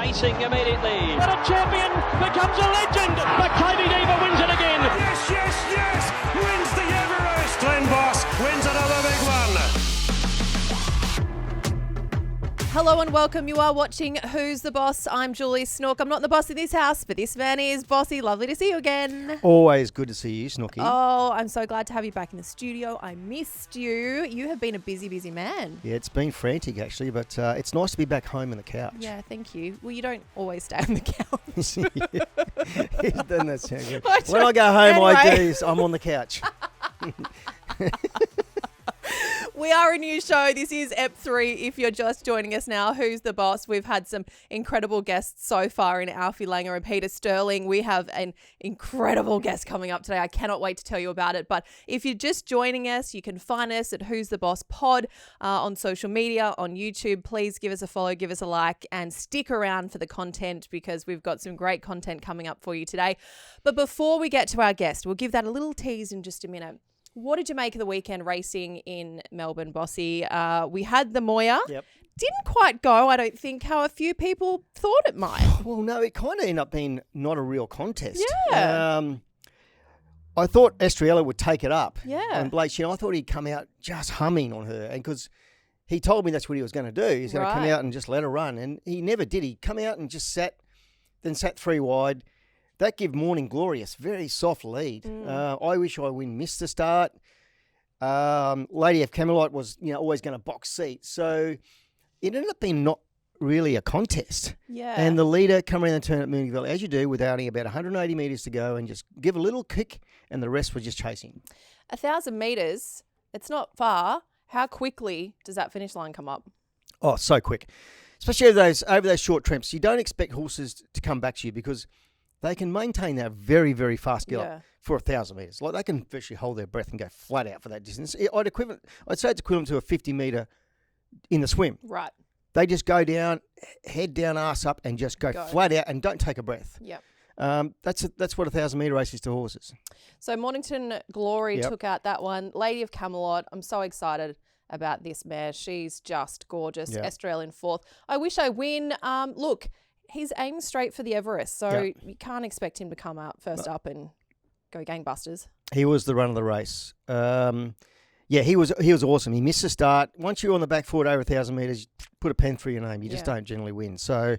racing immediately. But a champion becomes a legend. MAKYBE DIVA wins it again. Yes, yes, yes. Wins the EVEREST. Glen Boss wins another big one. Hello and welcome. You are watching Who's the Boss? I'm Julie Snook. I'm not the boss in this house, but this man is Bossy. Lovely to see you again. Always good to see you, Snookie. Oh, I'm so glad to have you back in the studio. I missed you. You have been a busy, busy man. Yeah, it's been frantic actually, but it's nice to be back home on the couch. Yeah, thank you. Well, you don't always stay on the couch. Doesn't that sound good? When I go home, anyway. I'm on the couch. We are a new show. This is Ep 3. If you're just joining us now, Who's the Boss? We've had some incredible guests so far in Alfie Langer and Peter Sterling. We have an incredible guest coming up today. I cannot wait to tell you about it. But if you're just joining us, you can find us at Who's the Boss Pod on social media, on YouTube. Please give us a follow, give us a like, and stick around for the content because we've got some great content coming up for you today. But before we get to our guest, we'll give that a little tease in just a minute. What did you make of the weekend racing in Melbourne, Bossy? We had the MOIR. Yep. Didn't quite go, I don't think, how a few people thought it might. Well, no, it kind of ended up being not a real contest. Yeah. I thought Estrella would take it up. Yeah. And Blake, I thought he'd come out just humming on her, and because he told me that's what he was going to do. He's going to come out and just let her run, and he never did. He come out and just sat three wide. That gave Morning Glory a very soft lead. I Wish I Win missed the start. Lady of Camelot was always going to box seat. So it ended up being not really a contest. Yeah. And the leader come around the turn at Mooney Valley, as you do, with only about 180 metres to go, and just give a little kick, and the rest were just chasing. 1,000 metres, it's not far. How quickly does that finish line come up? Oh, so quick. Especially over those short tramps. You don't expect horses to come back to you because they can maintain that very, very fast gallop for 1,000 metres. Like they can virtually hold their breath and go flat out for that distance. I'd say it's equivalent to a 50 metre in the swim. Right. They just go down, head down, ass up, and just go flat out and don't take a breath. Yep. That's what a 1,000 metre race is to horses. So Mornington Glory took out that one. Lady of Camelot, I'm so excited about this mare. She's just gorgeous. Yep. Estrella in fourth. I Wish I Win. Look, he's aimed straight for the Everest, so you can't expect him to come out first up and go gangbusters. He was the run of the race. He was awesome. He missed the start. Once you're on the back foot over 1,000 metres, put a pen through your name. You just don't generally win. So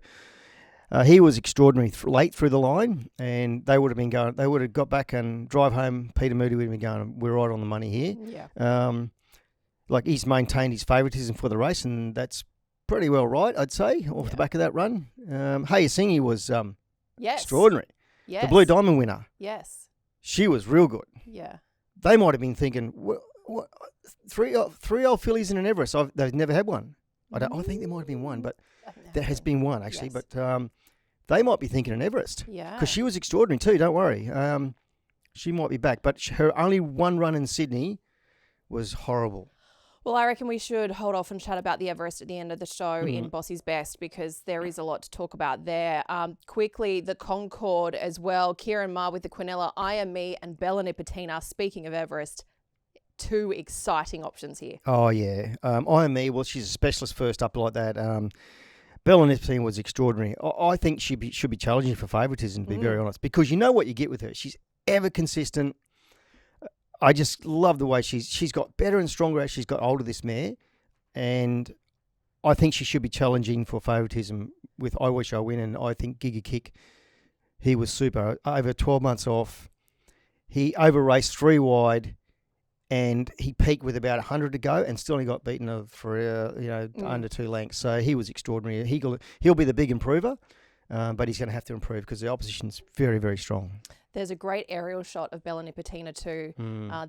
he was extraordinary late through the line, and they would have got back and drive home. Peter Moody would have been going, we're right on the money here. Yeah. He's maintained his favouritism for the race, and that's pretty well right, I'd say, off the back of that run. Hayasingi was extraordinary. Yes. The Blue Diamond winner. Yes. She was real good. Yeah. They might have been thinking, what, three old fillies in an Everest. They've never had one. I think there might have been one, but there has been one actually. Yes. But they might be thinking an Everest. Yeah. Because she was extraordinary too. Don't worry. She might be back, but her only one run in Sydney was horrible. Well, I reckon we should hold off and chat about the Everest at the end of the show in Bossy's Best because there is a lot to talk about there. Quickly, the CONCORDE as well. Kieran Maher with the Quinella, I Am Me and Bella Nipotina. Speaking of Everest, two exciting options here. Oh, yeah. I Am Me, well, she's a specialist first up like that. Bella Nipotina was extraordinary. I think she should be challenging for favouritism, to be very honest, because you know what you get with her. She's ever consistent. I just love the way she's got better and stronger as she's got older, this mare. And I think she should be challenging for favouritism with I Wish I Win. And I think Giga Kick, he was super. Over 12 months off, he over-raced 3 wide and he peaked with about 100 to go and still only got beaten for under 2 lengths. So he was extraordinary. He'll be the big improver, but he's going to have to improve because the opposition's very, very strong. There's a great aerial shot of Bella Nipotina too,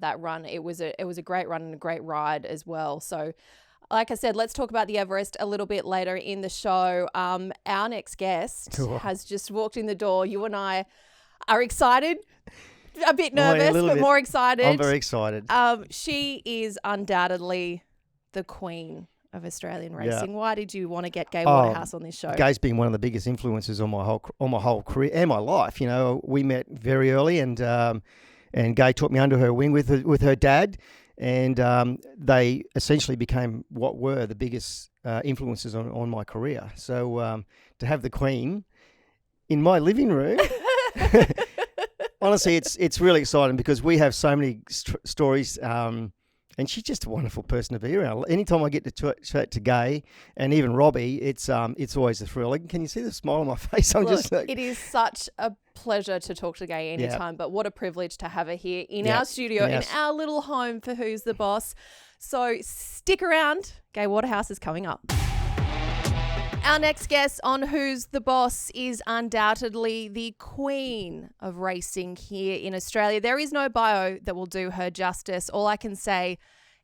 that run. It was a great run and a great ride as well. So, like I said, let's talk about the Everest a little bit later in the show. Our next guest has just walked in the door. You and I are excited, a bit nervous, but more excited. I'm very excited. She is undoubtedly the queen of Australian racing. Why did you want to get Gai Waterhouse on this show? Gai's been one of the biggest influences on my whole career and my life. You know, we met very early, and Gai took me under her wing with her dad, And they essentially became what were the biggest influences on my career. So to have the Queen in my living room, honestly, it's really exciting because we have so many stories. And she's just a wonderful person to be around. Anytime I get to chat to Gai and even Robbie, it's always a thrill. Like, can you see the smile on my face? It is such a pleasure to talk to Gai anytime, but what a privilege to have her here in our studio, in our little home for Who's the Boss. So stick around. Gai Waterhouse is coming up. Our next guest on Who's the Boss is undoubtedly the queen of racing here in Australia. There is no bio that will do her justice. All I can say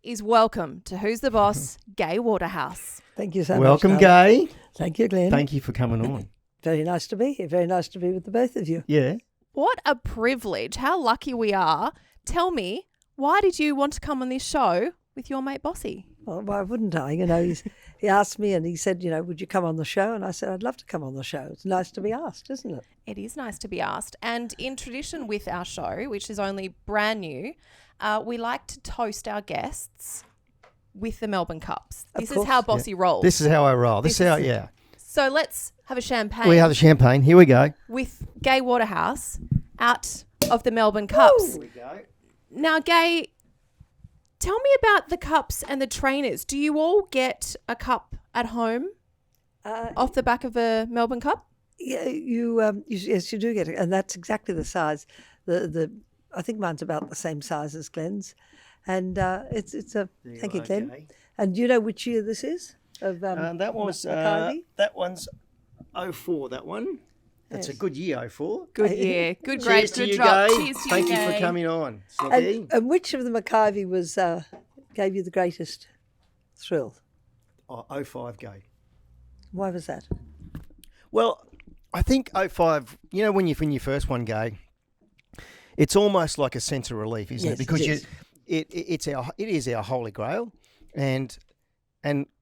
is welcome to Who's the Boss, Gai Waterhouse. Thank you so much. Welcome, Gai. Thank you, Glenn. Thank you for coming on. Very nice to be here. Very nice to be with the both of you. Yeah. What a privilege. How lucky we are. Tell me, why did you want to come on this show with your mate Bossy? Well, why wouldn't I? He asked me and he said, would you come on the show? And I said, I'd love to come on the show. It's nice to be asked, isn't it? It is nice to be asked. And in tradition with our show, which is only brand new, we like to toast our guests with the Melbourne Cups. This is how Bossy rolls. This is how I roll. This is how, yeah. So let's have a champagne. We have the champagne. Here we go. With Gai Waterhouse out of the Melbourne Cups. Here we go. Now, Gai, tell me about the cups and the trainers. Do you all get a cup at home off the back of a Melbourne Cup? Yeah, yes, you do get it, and that's exactly the size. I think mine's about the same size as Glen's, and it's a thank you, Glen. Gai. And do you know which year this is? Of that was MAKYBE? that one's 04. That one. That's a good year, 04. Good year. Good Cheers grades to to you, drop. Gai. Cheers to Thank you Gai. for coming on. Snookie. And which of the MAKYBE was gave you the greatest thrill? 05 Gai. Why was that? Well, I think 05, when you first won Gai, it's almost like a sense of relief, isn't it? Because it is our holy grail, and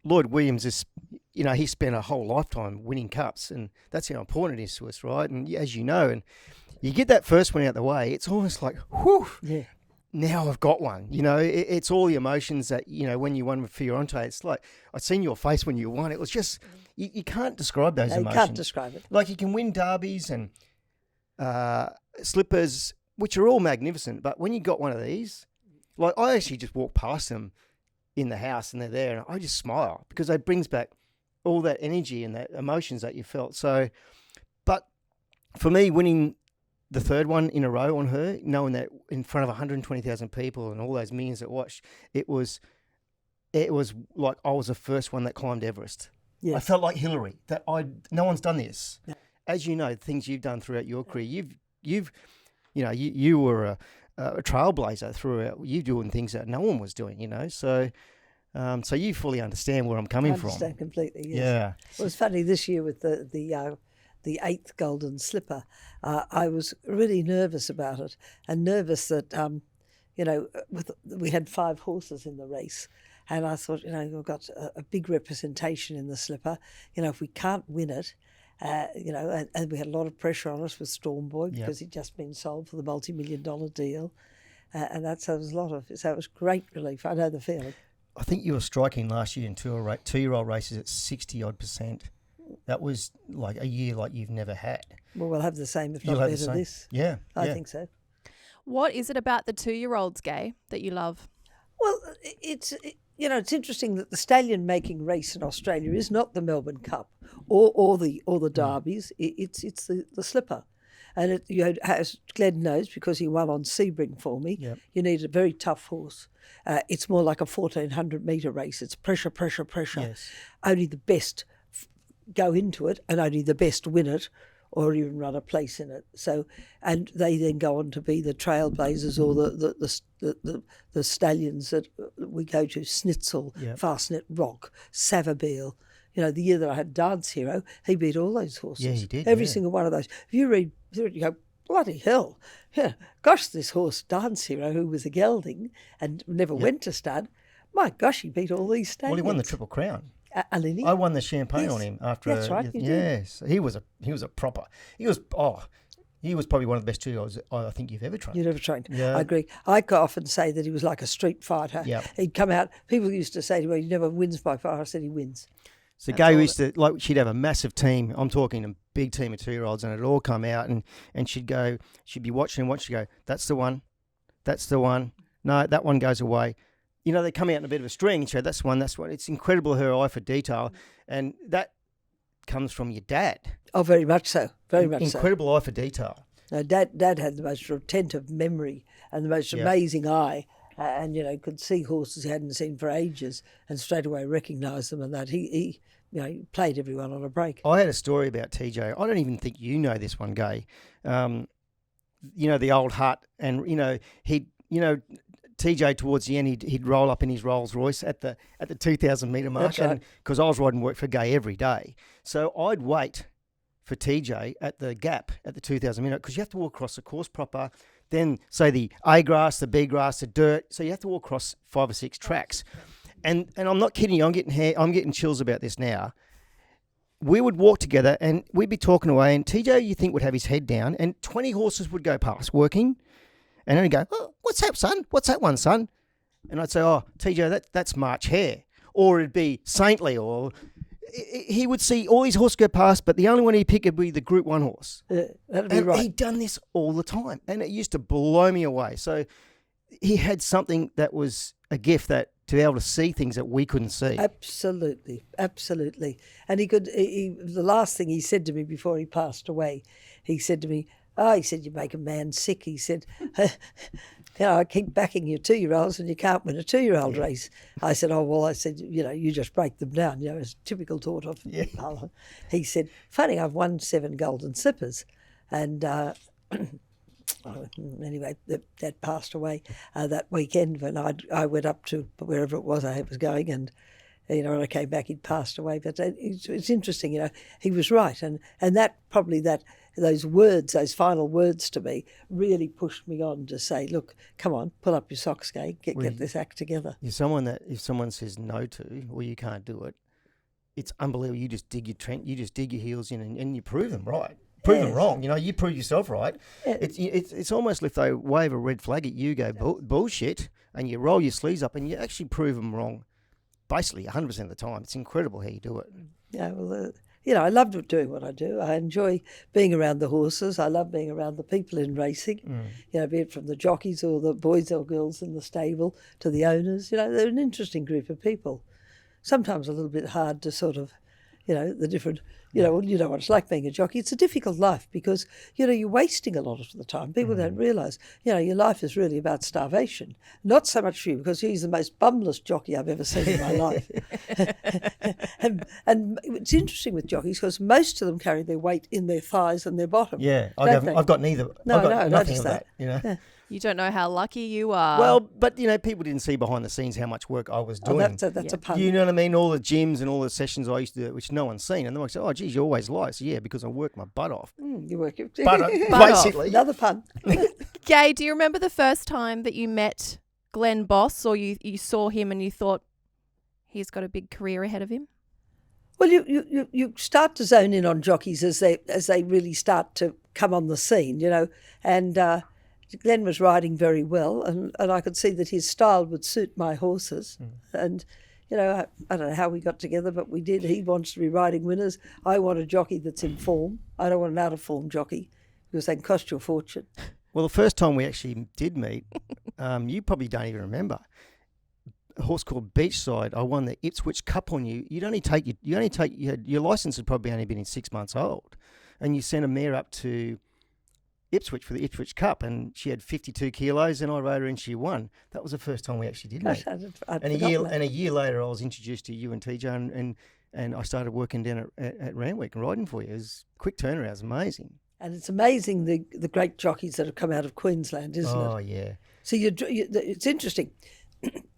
Lloyd Williams is, he spent a whole lifetime winning cups, and that's how important it is to us, right? And as you know, and you get that first one out of the way, it's almost like, whew, now I've got one. It's all the emotions that, when you won with Fiorente, it's like, I'd seen your face when you won. It was just, you can't describe those emotions. You can't describe it. Like, you can win derbies and slippers, which are all magnificent, but when you got one of these, like, I actually just walk past them in the house and they're there and I just smile because it brings back all that energy and that emotions that you felt. So, but for me, winning the third one in a row on her, knowing that in front of 120,000 people and all those millions that watched, it was like I was the first one that climbed Everest. Yes. I felt like Hillary, that no one's done this. Yeah. As you know, the things you've done throughout your career, you were a trailblazer throughout. You doing things that no one was doing, so you fully understand where I'm coming from. I understand completely. Yes. Yeah. It was funny this year with the 8th golden slipper. I was really nervous about it, and nervous that we had 5 horses in the race, and I thought, we've got a big representation in the slipper. If we can't win it. And we had a lot of pressure on us with Storm Boy because he'd just been sold for the multi-million-dollar deal, and so it was great relief. I know the feeling. I think you were striking last year in 2-year-old races at 60-odd%. That was like a year like you've never had. Well, we'll have the same, if not better, this. Yeah, I think so. What is it about the 2-year-olds, Gai, that you love? Well, it's interesting that the stallion making race in Australia is not the Melbourne Cup or the derbies. It's the slipper, and as Glen knows because he won on Sebring for me. Yep. You need a very tough horse. It's more like a 1,400 metre race. It's pressure. Yes. Only the best go into it, and only the best win it, or even run a place in it. So, and they then go on to be the trailblazers or the stallions that we go to, Snitzel, Fastnet Rock, Savabeel. The year that I had Dance Hero, he beat all those horses. Yeah, he did. Every single one of those. If you read through it, you go, bloody hell. Yeah, gosh, this horse, Dance Hero, who was a gelding and never went to stud, my gosh, he beat all these stallions. Well, he won the Triple Crown. Alini? I won the champagne on him after. That's right, you did. Yes, he was a proper. He was He was probably one of the best 2-year-olds I think you've ever trained. You'd ever trained. Yeah. I agree. I could often say that he was like a street fighter. Yep. He'd come out. People used to say to me, "He never wins by fire." I said, "He wins." So That's Gai all used to, like, she'd have a massive team. I'm talking a big team of 2-year-olds, and it'd all come out, and she'd be watching and watching, go, that's the one. No, that one goes away. You know, they come out in a bit of a string and say, that's one. It's incredible, her eye for detail. And that comes from your dad. Oh, very much so. Very much so. Incredible eye for detail. No, Dad had the most retentive memory and the most amazing eye, and could see horses he hadn't seen for ages, and straight away recognised them. And that he played everyone on a break. I had a story about TJ. I don't even think you know this one, Gai. The old hut, and TJ towards the end he'd roll up in his Rolls Royce at the 2,000 metre mark, That's right. Because I was riding work for Gai every day, so I'd wait for TJ at the gap at the 2,000 metre, because you have to walk across the course proper, then say the A grass, the B grass, the dirt, so you have to walk across 5 or 6 tracks, and I'm not kidding you, I'm getting chills about this now. We would walk together and we'd be talking away, and TJ, you think, would have his head down, and 20 horses would go past working, and then he'd go, "Oh, what's that, son? What's that one, son?" And I'd say, "Oh, TJ, that's March Hare." Or it'd be Saintly, or he would see all these horses go past, but the only one he'd pick would be the Group 1 horse. That'd be And right. he'd done this all the time, and it used to blow me away. So he had something that was a gift, that to be able to see things that we couldn't see. Absolutely. And the last thing he said to me before he passed away, he said to me, "Oh," he said, "you make a man sick." He said, "I keep backing your 2-year-olds and you can't win a 2-year-old race." I said, "Oh, well," I said, "you just break them down." It's typical taught of. Yeah. He said, "Funny, I've won 7 golden slippers." And anyway, that passed away that weekend when I went up to wherever it was I was going, and when I came back, he'd passed away. But it's interesting, he was right, and that probably those words, those final words to me, really pushed me on to say, "Look, come on, pull up your socks, Gai, get this act together." You're someone that if someone says no to, or you can't do it, it's unbelievable. You just dig your heels in, and you prove them right. Prove them wrong. You prove yourself right. Yeah. It's almost like they wave a red flag at you, go bullshit, and you roll your sleeves up, and you actually prove them wrong. Basically, 100% of the time. It's incredible how you do it. Yeah, well, I love doing what I do. I enjoy being around the horses. I love being around the people in racing, be it from the jockeys or the boys or girls in the stable to the owners. They're an interesting group of people. Sometimes a little bit hard to sort of, the different, what it's like being a jockey. It's a difficult life because, you're wasting a lot of the time. People don't realise, your life is really about starvation. Not so much for you, because he's the most bumless jockey I've ever seen in my life. and it's interesting with jockeys because most of them carry their weight in their thighs and their bottom. Yeah, don't they? I've got neither. No, I've got no, nothing notice of that. that. You don't know how lucky you are. Well, but people didn't see behind the scenes how much work I was doing. That's a pun. You know what I mean? All the gyms and all the sessions I used to do, which no one's seen, and they're like, "Oh, geez, you always lie." So yeah, because I work my butt off. You work it. But basically, Another pun. Gai, do you remember the first time that you met Glen Boss, or you saw him and you thought, he's got a big career ahead of him? Well, you start to zone in on jockeys as they really start to come on the scene, and Glen was riding very well, and I could see that his style would suit my horses. And, I don't know how we got together, but we did. He wants to be riding winners. I want a jockey that's in form. I don't want an out-of-form jockey because they can cost you a fortune. well, the first time we actually did meet, you probably don't even remember. A horse called Beachside. I won the Ipswich Cup on you. Your license had probably only been 6 months old, and you sent a mare up to Ipswich for the Ipswich Cup, and she had 52 kilos, and I rode her and she won. That was the first time we actually did meet. I'd And forgotten that. a year later, I was introduced to you and TJ, and I started working down at Randwick and riding for you. It was quick turnaround. It was amazing. And it's amazing the great jockeys that have come out of Queensland, isn't it? Oh, yeah. So it's interesting.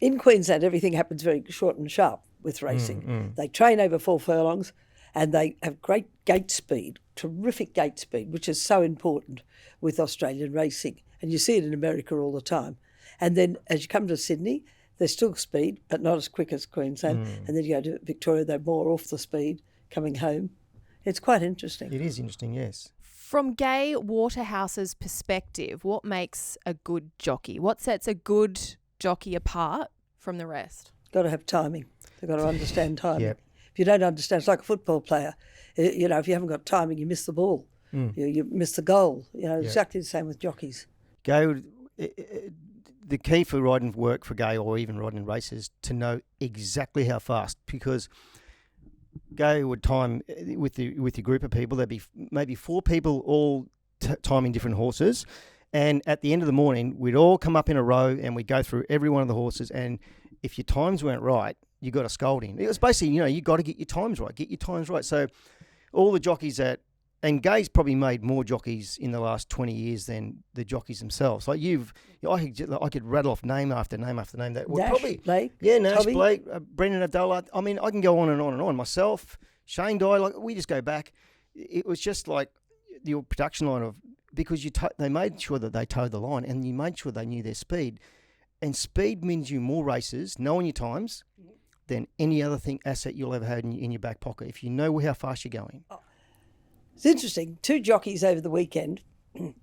In Queensland, everything happens very short and sharp with racing. They train over 4 furlongs, and they have great gate speed, terrific gate speed, which is so important with Australian racing. And you see it in America all the time. And then as you come to Sydney, there's still speed, but not as quick as Queensland. And then you go to Victoria, they're more off the speed coming home. It's quite interesting. It is interesting, yes. From Gai Waterhouse's perspective, what makes a good jockey? What sets a good jockey apart from the rest? Got to have timing. They've got to understand timing. Yep. If you don't understand, it's like a football player. You know, if you haven't got timing, you miss the ball. You miss the goal. You know, exactly the same with jockeys. Gai, the key for riding work for Gai or even riding in races to know exactly how fast, because Gai would time with your group of people. There'd be maybe 4 people all timing different horses, and at the end of the morning, we'd all come up in a row and we'd go through every one of the horses. And if your times weren't right, you got a scolding. It was basically, you know, you got to get your times right. So all the jockeys and Gai's probably made more jockeys in the last 20 years than the jockeys themselves. Like I could rattle off name after name after name that would Nash, probably Blake, Nash, Toby. Blake, Brendan Abdullah. I mean, I can go on and on and on. Myself, Shane Dye, like we just go back. It was just like your production line of, because they made sure that they towed the line and you made sure they knew their speed. And speed means you more races, knowing your times, than any other asset you'll ever have in your back pocket. If you know how fast you're going. Oh. It's interesting. 2 jockeys over the weekend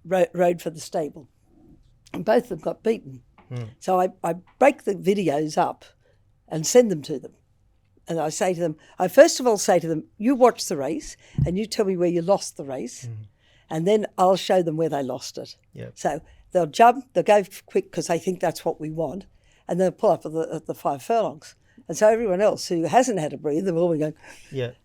rode for the stable, and both of them got beaten. So I break the videos up and send them to them. And I say to them, I first of all say to them, you watch the race and you tell me where you lost the race, and then I'll show them where they lost it. Yep. So they'll jump, they'll go quick because they think that's what we want, and they'll pull up at the 5 furlongs. And so everyone else who hasn't had a breathe, they're all going,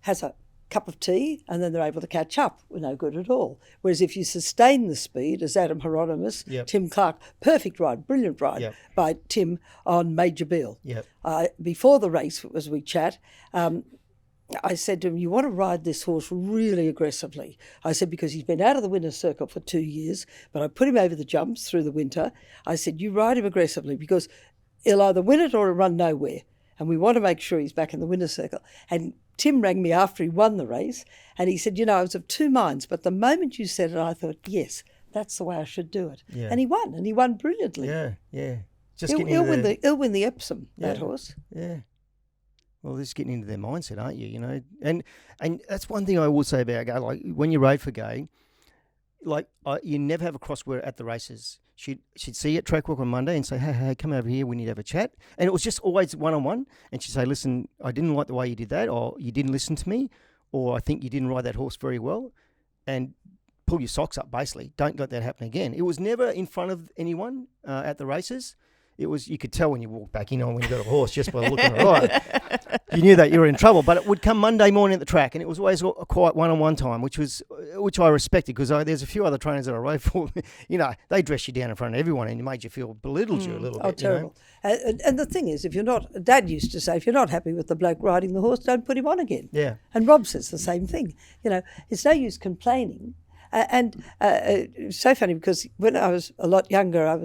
has a cup of tea, and then they're able to catch up. We're no good at all. Whereas if you sustain the speed, as Adam Hieronymus, Tim Clark, perfect ride, brilliant ride by Tim on MAKYBE. Before the race, as we chat, I said to him, you want to ride this horse really aggressively. I said, because he's been out of the winner's circle for 2 years, but I put him over the jumps through the winter. I said, you ride him aggressively because he'll either win it or he'll run nowhere. And we want to make sure he's back in the winner's circle. And Tim rang me after he won the race, and he said, you know, I was of 2 minds, but the moment you said it, I thought, yes, that's the way I should do it. Yeah. And he won brilliantly. Yeah. He'll win the Epsom, that horse. Yeah. Well, just getting into their mindset, aren't you? You know, and that's one thing I will say about Gai. Like when you rode for Gai, you never have a crossword at the races. She'd see you at track walk on Monday and say, hey, come over here, we need to have a chat. And it was just always one-on-one. And she'd say, listen, I didn't like the way you did that, or you didn't listen to me, or I think you didn't ride that horse very well. And pull your socks up, basically. Don't let that happen again. It was never in front of anyone at the races. It was, you could tell when you walked back in on when you got a horse just by looking at it. You knew that you were in trouble. But it would come Monday morning at the track, and it was always a quiet one-on-one time, which I respected, because there's a few other trainers that I rode for. You know, they dress you down in front of everyone and made you feel belittled you a little bit. Oh, terrible. You know? And the thing is, if you're not, Dad used to say, if you're not happy with the bloke riding the horse, don't put him on again. Yeah. And Rob says the same thing. You know, it's no use complaining. It's so funny, because when I was a lot younger, I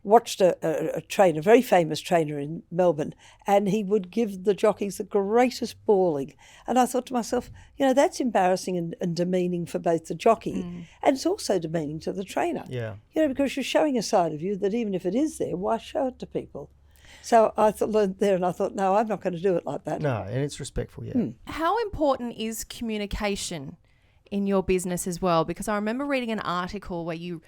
watched a trainer, a very famous trainer in Melbourne, and he would give the jockeys the greatest bawling. And I thought to myself, you know, that's embarrassing and demeaning for both the jockey, and it's also demeaning to the trainer. Yeah. You know, because you're showing a side of you that even if it is there, why show it to people? So I learned there, and I thought, no, I'm not going to do it like that. No, and it's respectful, yeah. How important is communication in your business as well? Because I remember reading an article where you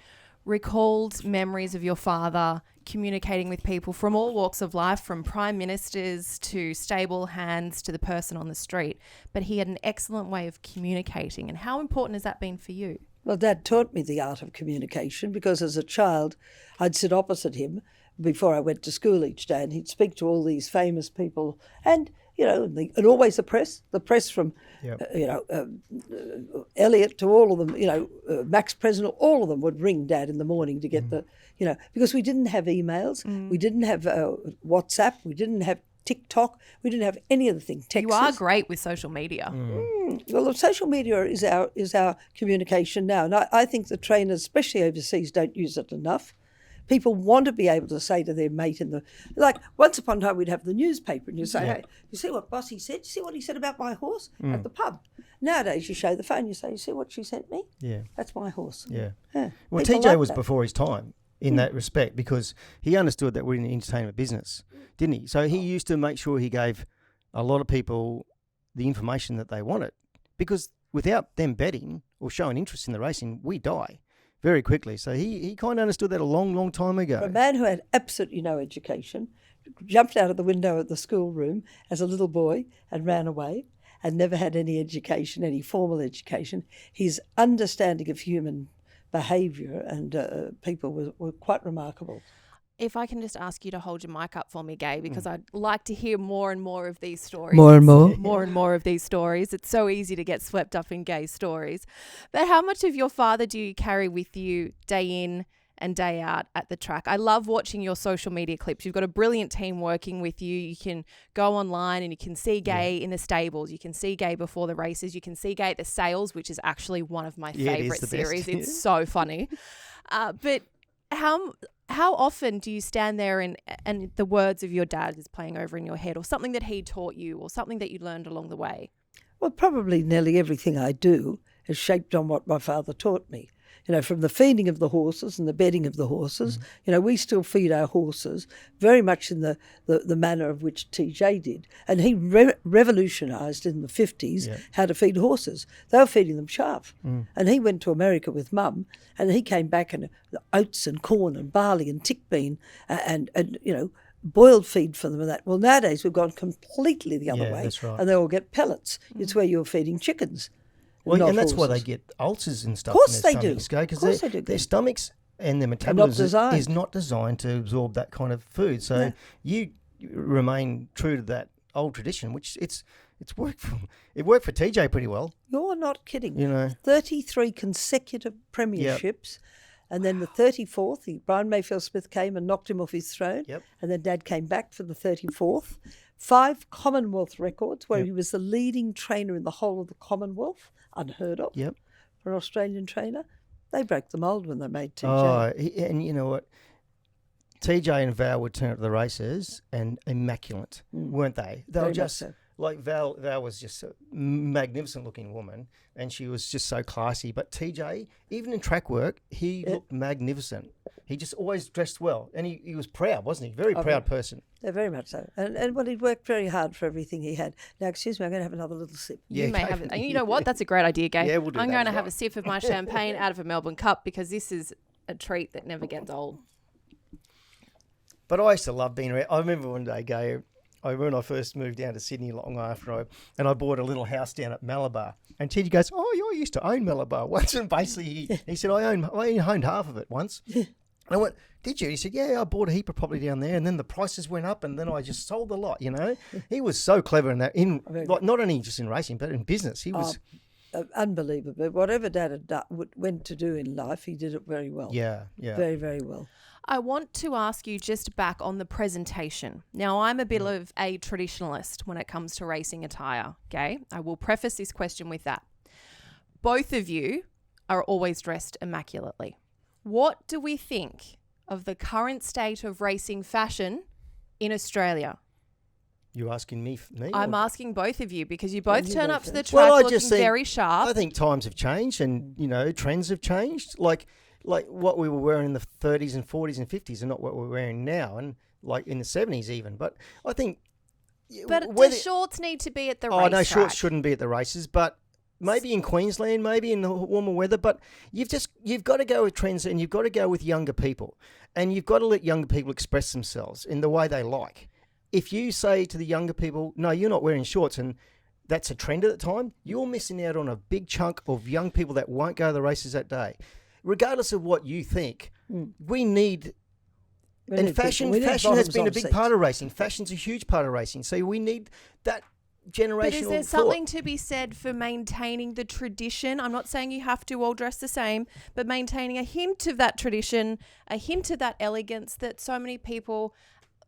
recalled memories of your father communicating with people from all walks of life, from prime ministers to stable hands to the person on the street. But he had an excellent way of communicating. And how important has that been for you? Well, Dad taught me the art of communication, because as a child, I'd sit opposite him before I went to school each day, and he'd speak to all these famous people, and you know, and always the press from, Elliot to all of them, Max President, all of them would ring Dad in the morning to get because we didn't have emails, we didn't have WhatsApp, we didn't have TikTok, we didn't have any of the things. Texas. You are great with social media. Well, social media is our communication now, and I think the trainers, especially overseas, don't use it enough. People want to be able to say to their mate like once upon a time we'd have the newspaper and you say, hey, you see what Bossy said? You see what he said about my horse at the pub? Nowadays you show the phone, you say, you see what she sent me? Yeah. That's my horse. Yeah. Well, TJ was before his time in that respect, because he understood that we're in the entertainment business, didn't he? So he used to make sure he gave a lot of people the information that they wanted, because without them betting or show an interest in the racing, we die very quickly. So he kind of understood that a long, long time ago. A man who had absolutely no education, jumped out of the window at the schoolroom as a little boy and ran away, and never had any education, any formal education. His understanding of human behaviour and people were quite remarkable. If I can just ask you to hold your mic up for me, Gai, because I'd like to hear more and more of these stories. More and more? More and more of these stories. It's so easy to get swept up in Gai's stories. But how much of your father do you carry with you day in and day out at the track? I love watching your social media clips. You've got a brilliant team working with you. You can go online and you can see Gai in the stables. You can see Gai before the races. You can see Gai at the sales, which is actually one of my favourite series. It's so funny. But how often do you stand there and the words of your dad is playing over in your head, or something that he taught you, or something that you learned along the way? Well, probably nearly everything I do is shaped on what my father taught me. You know, from the feeding of the horses and the bedding of the horses. You know, we still feed our horses very much in the manner of which TJ did. And he revolutionised in the 50s how to feed horses. They were feeding them chaff. And he went to America with Mum, and he came back and oats and corn and barley and tick bean and you know, boiled feed for them and that. Well, nowadays we've gone completely the other way. That's right. And they all get pellets. It's where you're feeding chickens. Well, and that's why they get ulcers and stuff. Of course in they their do. stomachs, Of course they do. Their stomachs and their not metabolism designed. is not designed to absorb that kind of food. So you remain true to that old tradition, which it worked for TJ pretty well. You're not kidding. You know, 33 consecutive premierships. And then the 34th, Brian Mayfield Smith came and knocked him off his throne. And then Dad came back for the 34th. 5 Commonwealth records where he was the leading trainer in the whole of the Commonwealth. Unheard of for an Australian trainer. They broke the mould when they made TJ. Oh, and you know what? TJ and Val would turn up to the races and immaculate, weren't they? They were Very just much so. like Val was just a magnificent looking woman, and she was just so classy. But TJ, even in track work, he looked magnificent. He just always dressed well, and he was proud, wasn't he? Very proud person. Yeah, very much so. And well, he'd worked very hard for everything he had. Now, excuse me, I'm going to have another little sip. You may have it. And you know what? That's a great idea, Gai. Yeah, we'll do I'm that going to as have well. a sip of my champagne out of a Melbourne cup, because this is a treat that never gets old. But I used to love being around. I remember one day, Gai, when I first moved down to Sydney long after I bought a little house down at Malabar. And TJ goes, "Oh, you used to own Malabar once." And basically he said, I owned half of it once. And I went, "Did you?" He said, "Yeah, I bought a heap of property down there, and then the prices went up, and then I just sold the lot." You know, he was so clever in that. Not only just in racing, but in business, he was unbelievable. Whatever Dad had went to do in life, he did it very well. Yeah. Very, very well. I want to ask you just back on the presentation. Now, I'm a bit of a traditionalist when it comes to racing attire, Gai. I will preface this question with that. Both of you are always dressed immaculately. What do we think of the current state of racing fashion in Australia? You asking me? I'm asking both of you, because you both turn up to the track Well, I looking just think, very sharp. I think times have changed, and trends have changed. Like what we were wearing in the 30s and 40s and 50s, and not what we're wearing now, and like in the 70s even. But I think, but the shorts need to be at the racetrack. Oh no, shorts shouldn't be at the races, but maybe in Queensland, maybe in the warmer weather. But you've got to go with trends, and you've got to go with younger people, and you've got to let younger people express themselves in the way they like. If you say to the younger people, "No, you're not wearing shorts," and that's a trend at the time, you're missing out on a big chunk of young people that won't go to the races that day. Regardless of what you think, we need... fashion has been a big part of racing. Fashion's a huge part of racing. So we need that generational But is there something to be said for maintaining the tradition? I'm not saying you have to all dress the same, but maintaining a hint of that tradition, a hint of that elegance that so many people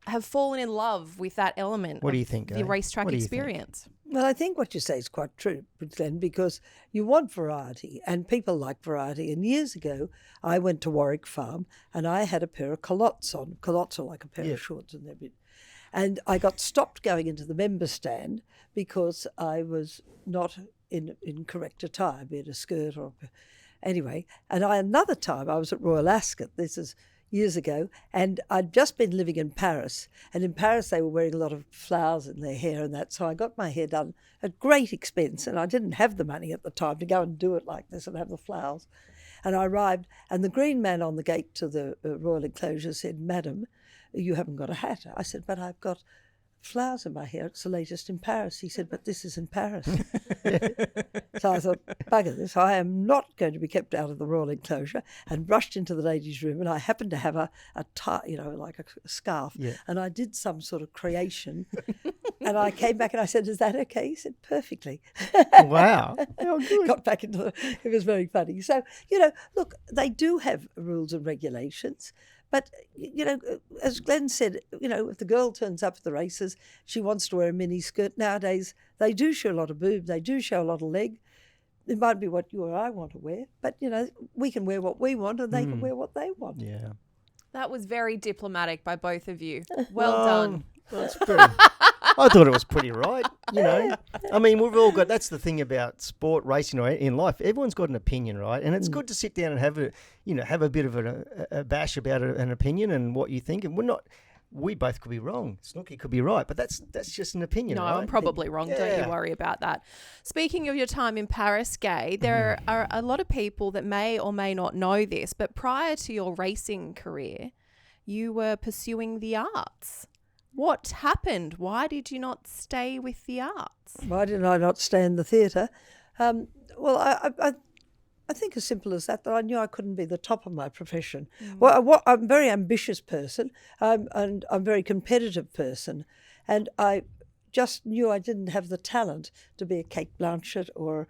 have fallen in love with, that element. What do you think, the Gai? racetrack What do you experience? Well, I think what you say is quite true, Glenn, because you want variety, and people like variety. And years ago, I went to Warwick Farm, and I had a pair of culottes on. Culottes are like a pair of shorts, and they're bit. And I got stopped going into the member stand because I was not in correct attire, be it a skirt or... Anyway, and another time I was at Royal Ascot. This is years ago, and I'd just been living in Paris, and in Paris they were wearing a lot of flowers in their hair and that, so I got my hair done at great expense, and I didn't have the money at the time to go and do it like this and have the flowers. And I arrived, and the green man on the gate to the royal enclosure said, "Madam, you haven't got a hat." I said, "But I've got flowers in my hair. It's the latest in Paris." He said, "But this is in Paris." So I thought, bugger this, I am not going to be kept out of the royal enclosure, and rushed into the ladies' room, and I happened to have a tie, like a scarf, and I did some sort of creation, and I came back and I said, "Is that okay?" He said, "Perfectly." Wow. Oh, good. Got back into it was very funny. So, look, they do have rules and regulations. But, as Glenn said, if the girl turns up at the races, she wants to wear a mini skirt. Nowadays, they do show a lot of boob, they do show a lot of leg. It might be what you or I want to wear, but, we can wear what we want and they can wear what they want. Yeah. That was very diplomatic by both of you. Well done. That's pretty. I thought it was pretty right. I mean, we've all got. That's the thing about sport, racing, or in life. Everyone's got an opinion, right? And it's good to sit down and have a bit of a bash about an opinion and what you think. And we're not. We both could be wrong. Snookie could be right, but that's just an opinion. No, right? I'm probably wrong. Yeah. Don't you worry about that. Speaking of your time in Paris, Gai, there are a lot of people that may or may not know this, but prior to your racing career, you were pursuing the arts. What happened? Why did you not stay with the arts? Why did I not stay in the theatre? Well, I think as simple as that I knew I couldn't be the top of my profession. Well, I'm a very ambitious person, and I'm a very competitive person, and I just knew I didn't have the talent to be a Kate Blanchett or,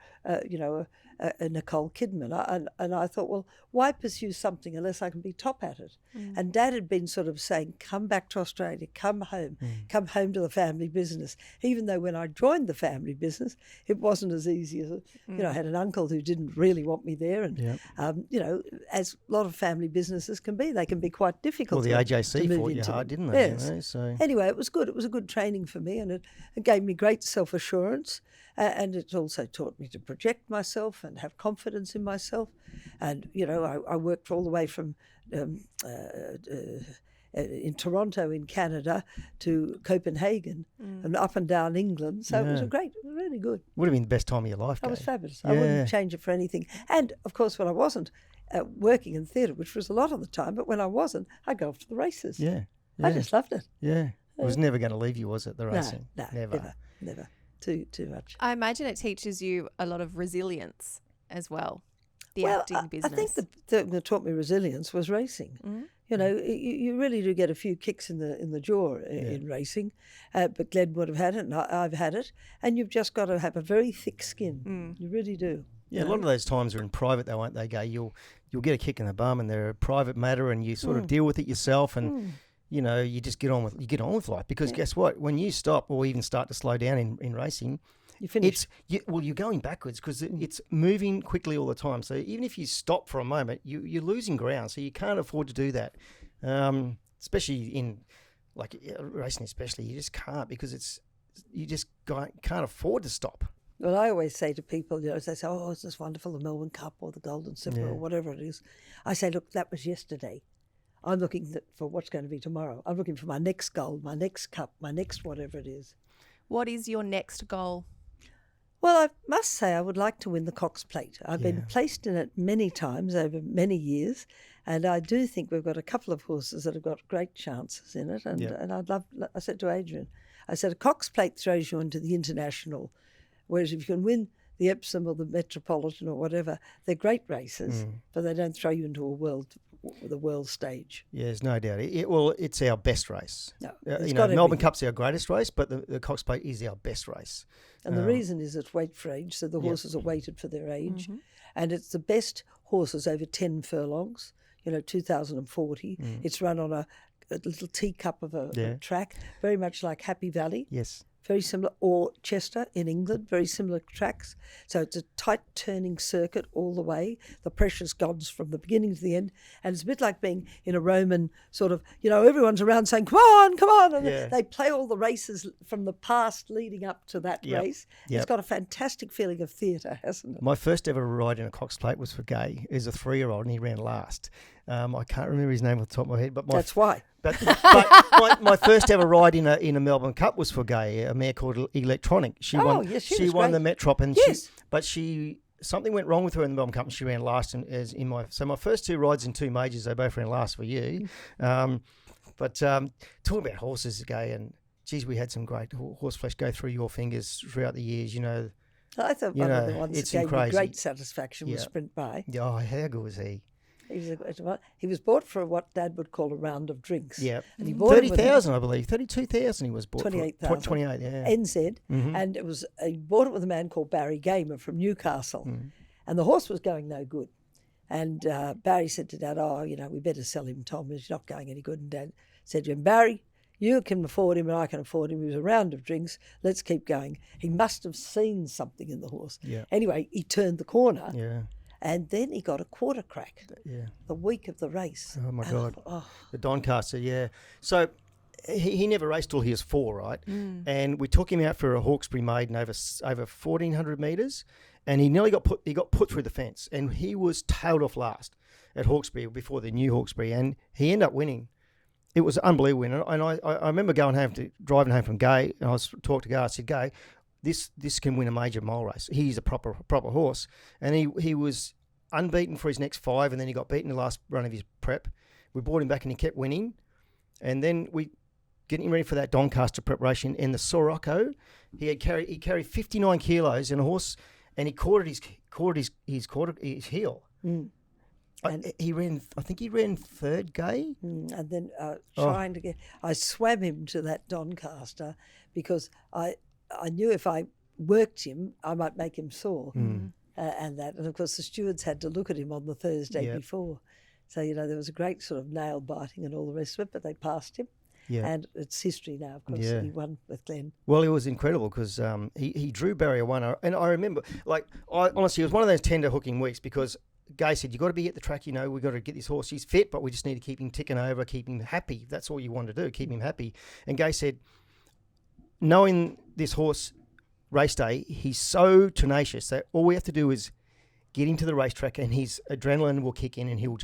a Nicole Kidman. And I thought, well, why pursue something unless I can be top at it? And Dad had been sort of saying, come back to Australia, come home to the family business. Even though when I joined the family business, it wasn't as easy as, I had an uncle who didn't really want me there. And, as a lot of family businesses can be, they can be quite difficult. Well, the AJC fought you hard, didn't they? Yes. So. Anyway, it was good. It was a good training for me, and it gave me great self-assurance. And it also taught me to project myself and have confidence in myself. And, I worked all the way from in Toronto in Canada to Copenhagen and up and down England. So it was really good. Would have been the best time of your life, It was Gai. fabulous. I wouldn't change it for anything. And, of course, when I wasn't working in theatre, which was a lot of the time, but when I wasn't, I'd go off to the races. Yeah. I just loved it. Yeah. It was never going to leave you, was it, the racing? No, never. Too much. I imagine it teaches you a lot of resilience as well, the acting business. I think the thing that taught me resilience was racing. You really do get a few kicks in the jaw in racing, but Glenn would have had it, and I've had it, and you've just got to have a very thick skin. You really do. Yeah, a lot of those times are in private, though, won't they, Gai? You'll get a kick in the bum, and they're a private matter, and you sort of deal with it yourself, and you just get on with life. Because guess what? When you stop or even start to slow down in racing, you finish. You're going backwards because it's moving quickly all the time. So even if you stop for a moment, you're losing ground. So you can't afford to do that, especially in racing. Especially you just can't, because you just can't afford to stop. Well, I always say to people, they say, "Oh, isn't this wonderful, the Melbourne Cup or the Golden Slipper or whatever it is?" I say, "Look, that was yesterday. I'm looking for what's going to be tomorrow. I'm looking for my next gold, my next cup, my next whatever it is." What is your next goal? Well, I must say I would like to win the Cox Plate. I've been placed in it many times over many years, and I do think we've got a couple of horses that have got great chances in it. And I'd love. I said to Adrian, I said, a Cox Plate throws you into the international, whereas if you can win the Epsom or the Metropolitan or whatever, they're great races, but they don't throw you into the world stage. Yeah, there's no doubt. It's our best race. No, Melbourne Cup's our greatest race, but the Cox Plate is our best race. And the reason is it's weight for age, so the horses are weighted for their age, and it's the best horses over 10 furlongs. 2040. It's run on a little teacup of a track, very much like Happy Valley. Yes. Very similar, or Chester in England, very similar tracks. So it's a tight turning circuit all the way. The pressure's gone from the beginning to the end. And it's a bit like being in a Roman sort of, everyone's around saying, come on. And they play all the races from the past leading up to that race. It's got a fantastic feeling of theatre, hasn't it? My first ever ride in a Cox Plate was for Gai. He was a 3-year-old and he ran last. I can't remember his name off the top of my head, but That's why. But my first ever ride in a Melbourne Cup was for Gai, a mare called Electronic. She won. Yes, she was won great. the Metrop, and Yes. something went wrong with her in the Melbourne Cup, and she ran last. So my first 2 rides in 2 majors, they both ran last for you. But talking about horses, Gai, and geez, we had some great horse flesh go through your fingers throughout the years. I thought one of the ones it's that gave me crazy. great satisfaction was Yeah. Sprint Bay. Oh, how good was he? He was bought for what Dad would call a round of drinks. Yeah, And he bought it with 30,000, I believe. 32,000 he was bought 28,000. for. 28, yeah. NZ, Mm-hmm. and he bought it with a man called Barry Gamer from Newcastle, and the horse was going no good. And Barry said to Dad, we better sell him, Tom. He's not going any good. And Dad said to him, Barry, you can afford him and I can afford him. He was a round of drinks. Let's keep going. He must have seen something in the horse. Yeah. Anyway, he turned the corner, Yeah, and then he got a quarter crack yeah. the week of the race. Oh, my And I God. thought, The Doncaster, yeah. So he never raced till he was 4, right? And we took him out for a Hawkesbury maiden over 1,400 metres, and he nearly got put through the fence, and he was tailed off last at Hawkesbury before the new Hawkesbury, and he ended up winning. It was unbelievable, and I remember driving home from Gai, and I was talking to Gai. I said, Gai, this can win a major mile race. He's a proper horse, and he was unbeaten for his next 5, and then he got beaten the last run of his prep. We brought him back, and he kept winning, and then we getting ready for that Doncaster preparation in the Sirocco. He carried 59 kilos in a horse, and he caught his heel. He ran. I think he ran 3rd, Gai. And then trying to get, I swam him to that Doncaster because I knew if I worked him, I might make him sore. And of course the stewards had to look at him on the Thursday before. So, there was a great sort of nail biting and all the rest of it, but they passed him. Yeah. And it's history now, of course. Yeah. He won with Glen. Well, it was incredible because he drew barrier 1. And I remember, honestly, it was one of those tender hooking weeks because Gai said, you've got to be at the track, we've got to get this horse. He's fit, but we just need to keep him ticking over, keep him happy. That's all you want to do, keep him happy. And Gai said, knowing this horse race day, he's so tenacious that all we have to do is get him to the racetrack and his adrenaline will kick in and he'll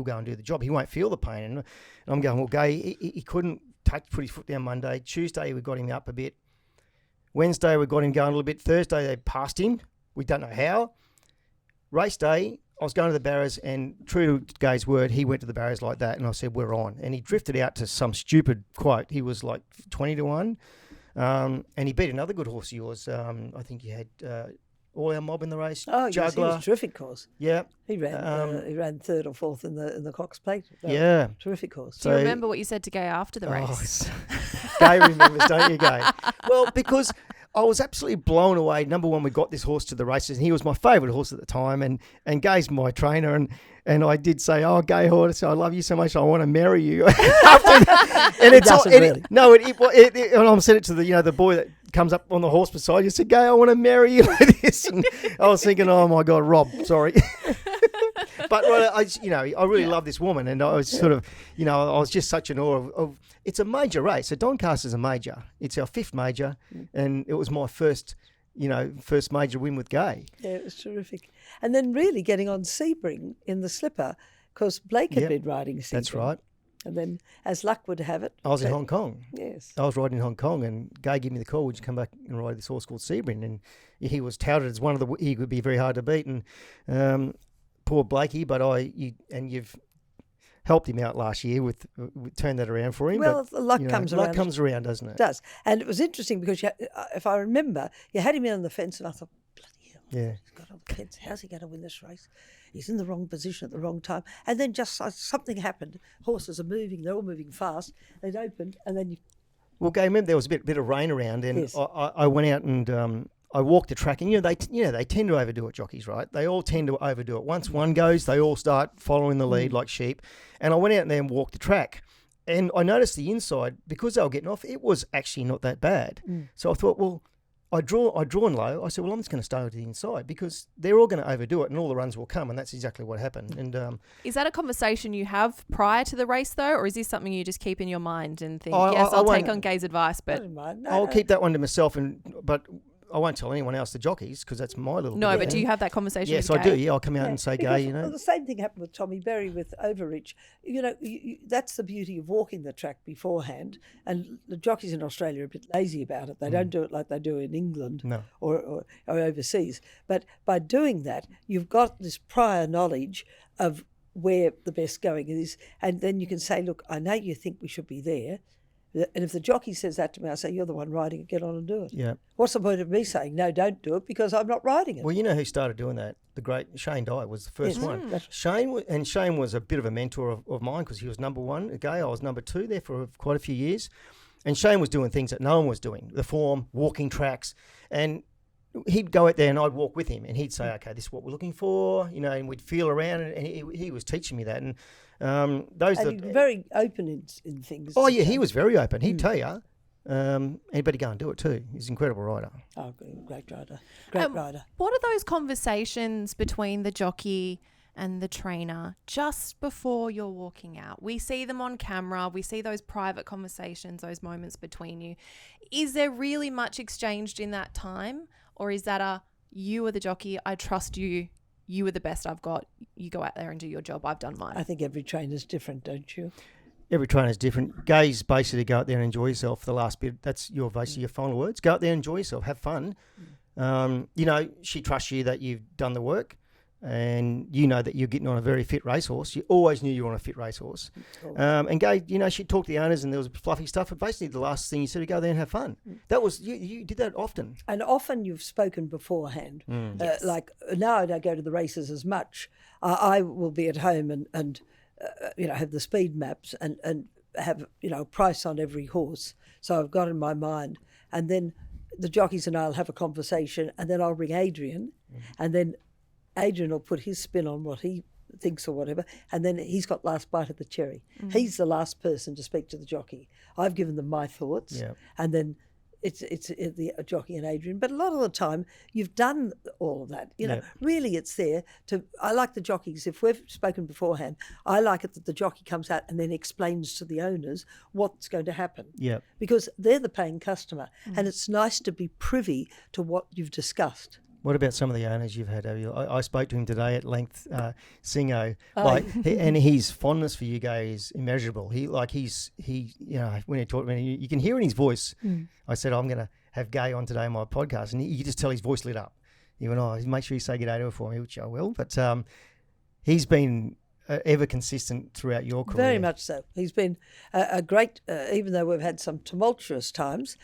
go and do the job. He won't feel the pain. And I'm going, well, Gai, he couldn't put his foot down Monday. Tuesday, we got him up a bit. Wednesday, we got him going a little bit. Thursday, they passed him. We don't know how. Race day, I was going to the barriers, and true to Gai's word, he went to the barriers like that, and I said, we're on. And he drifted out to some stupid quote. He was like 20-1, and he beat another good horse of yours. I think you had All Our Mob in the race. Oh, Juggler. Yes, he was a terrific horse. Yeah. He ran 3rd or 4th in the Cox Plate. Yeah. Terrific horse. Do you remember what you said to Gai after the race? Gai remembers, don't you, Gai? Well, because I was absolutely blown away. Number one, we got this horse to the races, and he was my favourite horse at the time, and Gai's my trainer, and I did say, Gai horse, I love you so much, I want to marry you. And it's really. And I said it to the boy that comes up on the horse beside you, said, Gai, I want to marry you like this. And I was thinking, oh my God, Rob, sorry. But I really love this woman, and I was sort of, I was just such in awe of it's a major race. So Doncaster's a major. It's our 5th major, and it was my first major win with Gai. Yeah, it was terrific. And then really getting on Sebring in the slipper, because Blake had been riding Sebring. That's right. And then, as luck would have it, I was in Hong Kong. Yes. I was riding in Hong Kong, and Gai gave me the call, would you come back and ride this horse called Sebring? And he was touted as he would be very hard to beat. And poor Blakey, but you've helped him out last year with turned that around for him. Well, but, luck comes around. Luck comes around, doesn't it? It does. And it was interesting because, if I remember, you had him in on the fence, and I thought, bloody hell, yeah, he's got on the fence. How's he going to win this race? He's in the wrong position at the wrong time. And then just something happened. Horses are moving. They're all moving fast. They'd opened, and then you... Well, Gai, remember there was a bit of rain around, and yes. I went out and I walked the track, and they tend to overdo it, jockeys, right? They all tend to overdo it. Once one goes, they all start following the lead like sheep. And I went out and then walked the track, and I noticed the inside, because they were getting off, it was actually not that bad. So I thought, well, I drawn low. I said, well, I'm just going to stay to the inside because they're all going to overdo it, and all the runs will come, and that's exactly what happened. And is that a conversation you have prior to the race, though, or is this something you just keep in your mind and think, I'll I'll take on Gai's advice, but I'll keep that one to myself. But I won't tell anyone else, the jockeys, because that's my little. No, bit. but do you have that conversation Yes, with I Gai? do. Yeah, I'll come out and say, Gai, you know. Well, the same thing happened with Tommy Berry with Overreach. You know, that's the beauty of walking the track beforehand. And the jockeys in Australia are a bit lazy about it. They don't do it like they do in England No. or overseas. But by doing that, you've got this prior knowledge of where the best going is. And then you can say, look, I know you think we should be there. And if the jockey says that to me, I say, you're the one riding it, get on and do it. Yeah. What's the point of me saying, no, don't do it, because I'm not riding it? Well, you know who started doing that? The great Shane Dye was the first Yes. one. Shane was a bit of a mentor of mine because he was number one. Gai, I was number two there for quite a few years. And Shane was doing things that no one was doing, the form, walking tracks. And he'd go out there and I'd walk with him and he'd say, okay, this is what we're looking for, you know, and we'd feel around and he was teaching me that. And He's very open in things. Oh, yeah, he was very open. He'd tell you. Anybody go and do it too. He's an incredible rider. Oh, great rider. Great rider. What are those conversations between the jockey and the trainer just before you're walking out? We see them on camera. We see those private conversations, those moments between you. Is there really much exchanged in that time? Or is that you are the jockey, I trust you, you are the best I've got, you go out there and do your job, I've done mine? I think every trainer's different, don't you? Every trainer's different. Gai's basically go out there and enjoy yourself for the last bit. That's basically your final words. Go out there and enjoy yourself. Have fun. You know, she trusts you that you've done the work and you know that you're getting on a very fit racehorse. You always knew you were on a fit racehorse. And Gai, you know, she'd talk to the owners and there was fluffy stuff, but basically the last thing you said, go there and have fun. That was, you did that often. And often you've spoken beforehand. Yes. Like now I don't go to the races as much. I will be at home and you know, have the speed maps and have, you know, a price on every horse. So I've got in my mind. And then the jockeys and I'll have a conversation and then I'll ring Adrian and then Adrian will put his spin on what he thinks or whatever, and then he's got last bite of the cherry. He's the last person to speak to the jockey. I've given them my thoughts, and then it's the jockey and Adrian. But a lot of the time, you've done all of that. You know, really, it's there to. I like the jockeys. If we've spoken beforehand, I like it that the jockey comes out and then explains to the owners what's going to happen. Yeah. Because they're the paying customer, and it's nice to be privy to what you've discussed. What about some of the owners you've had? I spoke to him today at length, Singo, and his fondness for you guys is immeasurable. He you know, when he talked, you can hear in his voice. I said, I'm going to have Gai on today on my podcast, and you can just tell his voice lit up. He went, oh, make sure you say good day to her for me, which I will. But he's been ever consistent throughout your career. Very much so. He's been a great, even though we've had some tumultuous times.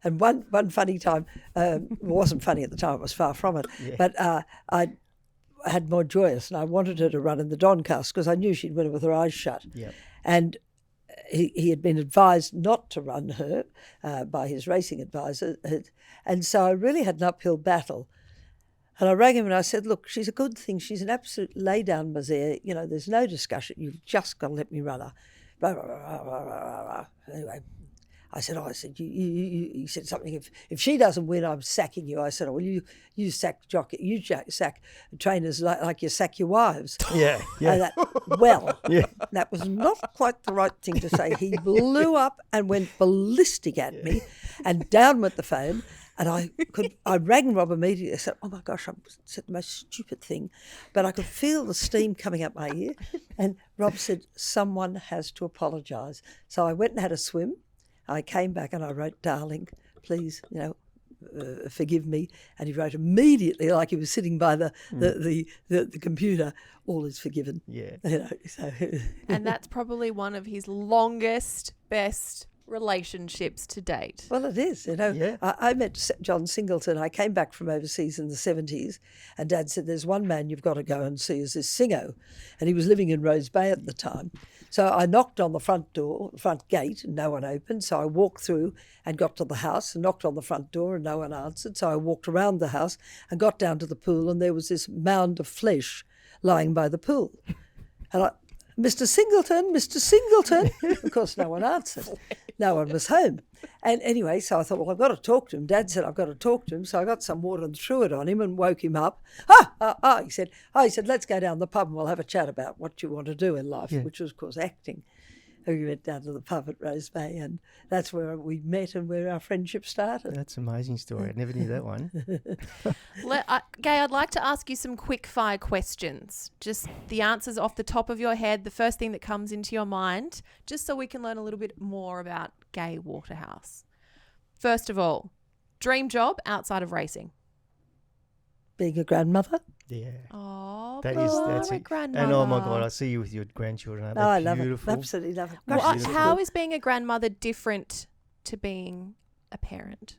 And one funny time, it wasn't funny at the time, it was far from it, but I had more joyous and I wanted her to run in the Doncaster because I knew she'd win it with her eyes shut. Yep. And he had been advised not to run her by his racing advisor. And so I really had an uphill battle. And I rang him and I said, look, she's a good thing. She's an absolute lay-down mazere. You know, there's no discussion. You've just got to let me run her. Blah, blah, blah, blah, blah, blah. Anyway, I said, he said something, if she doesn't win, I'm sacking you. I said, oh, well, you sack jockey, you sack trainers like you sack your wives. Yeah. That was not quite the right thing to say. He blew up and went ballistic at me and down went the phone. And I rang Rob immediately. I said, oh my gosh, I said the most stupid thing. But I could feel the steam coming up my ear. And Rob said, someone has to apologise. So I went and had a swim. I came back and I wrote, darling, please, you know, forgive me. And he wrote immediately, like he was sitting by the computer, all is forgiven. Yeah. You know, so. And that's probably one of his longest, best relationships to date. Well, it is, you know. Yeah. I met John Singleton. I came back from overseas in the 70s and Dad said, there's one man you've got to go and see is this Singo. And he was living in Rose Bay at the time. So I knocked on the front gate and no one opened. So I walked through and got to the house and knocked on the front door and no one answered. So I walked around the house and got down to the pool and there was this mound of flesh lying by the pool. And Mr. Singleton. Of course, no one answered. No one was home. And anyway, so I thought, well, I've got to talk to him. Dad said, I've got to talk to him. So I got some water and threw it on him and woke him up. He said, let's go down the pub and we'll have a chat about what you want to do in life, which was, of course, acting. We went down to the pub at Rose Bay, and that's where we met and where our friendship started. That's an amazing story. I never knew that one. Gai, I'd like to ask you some quick fire questions. Just the answers off the top of your head, the first thing that comes into your mind, just so we can learn a little bit more about Gai Waterhouse. First of all, dream job outside of racing. Being a grandmother. Yeah. Oh, That's a it. grandmother. And oh my God, I see you with your grandchildren. Aren't they I love beautiful? it. Absolutely love it. Well, Gosh, how is being a grandmother different to being a parent?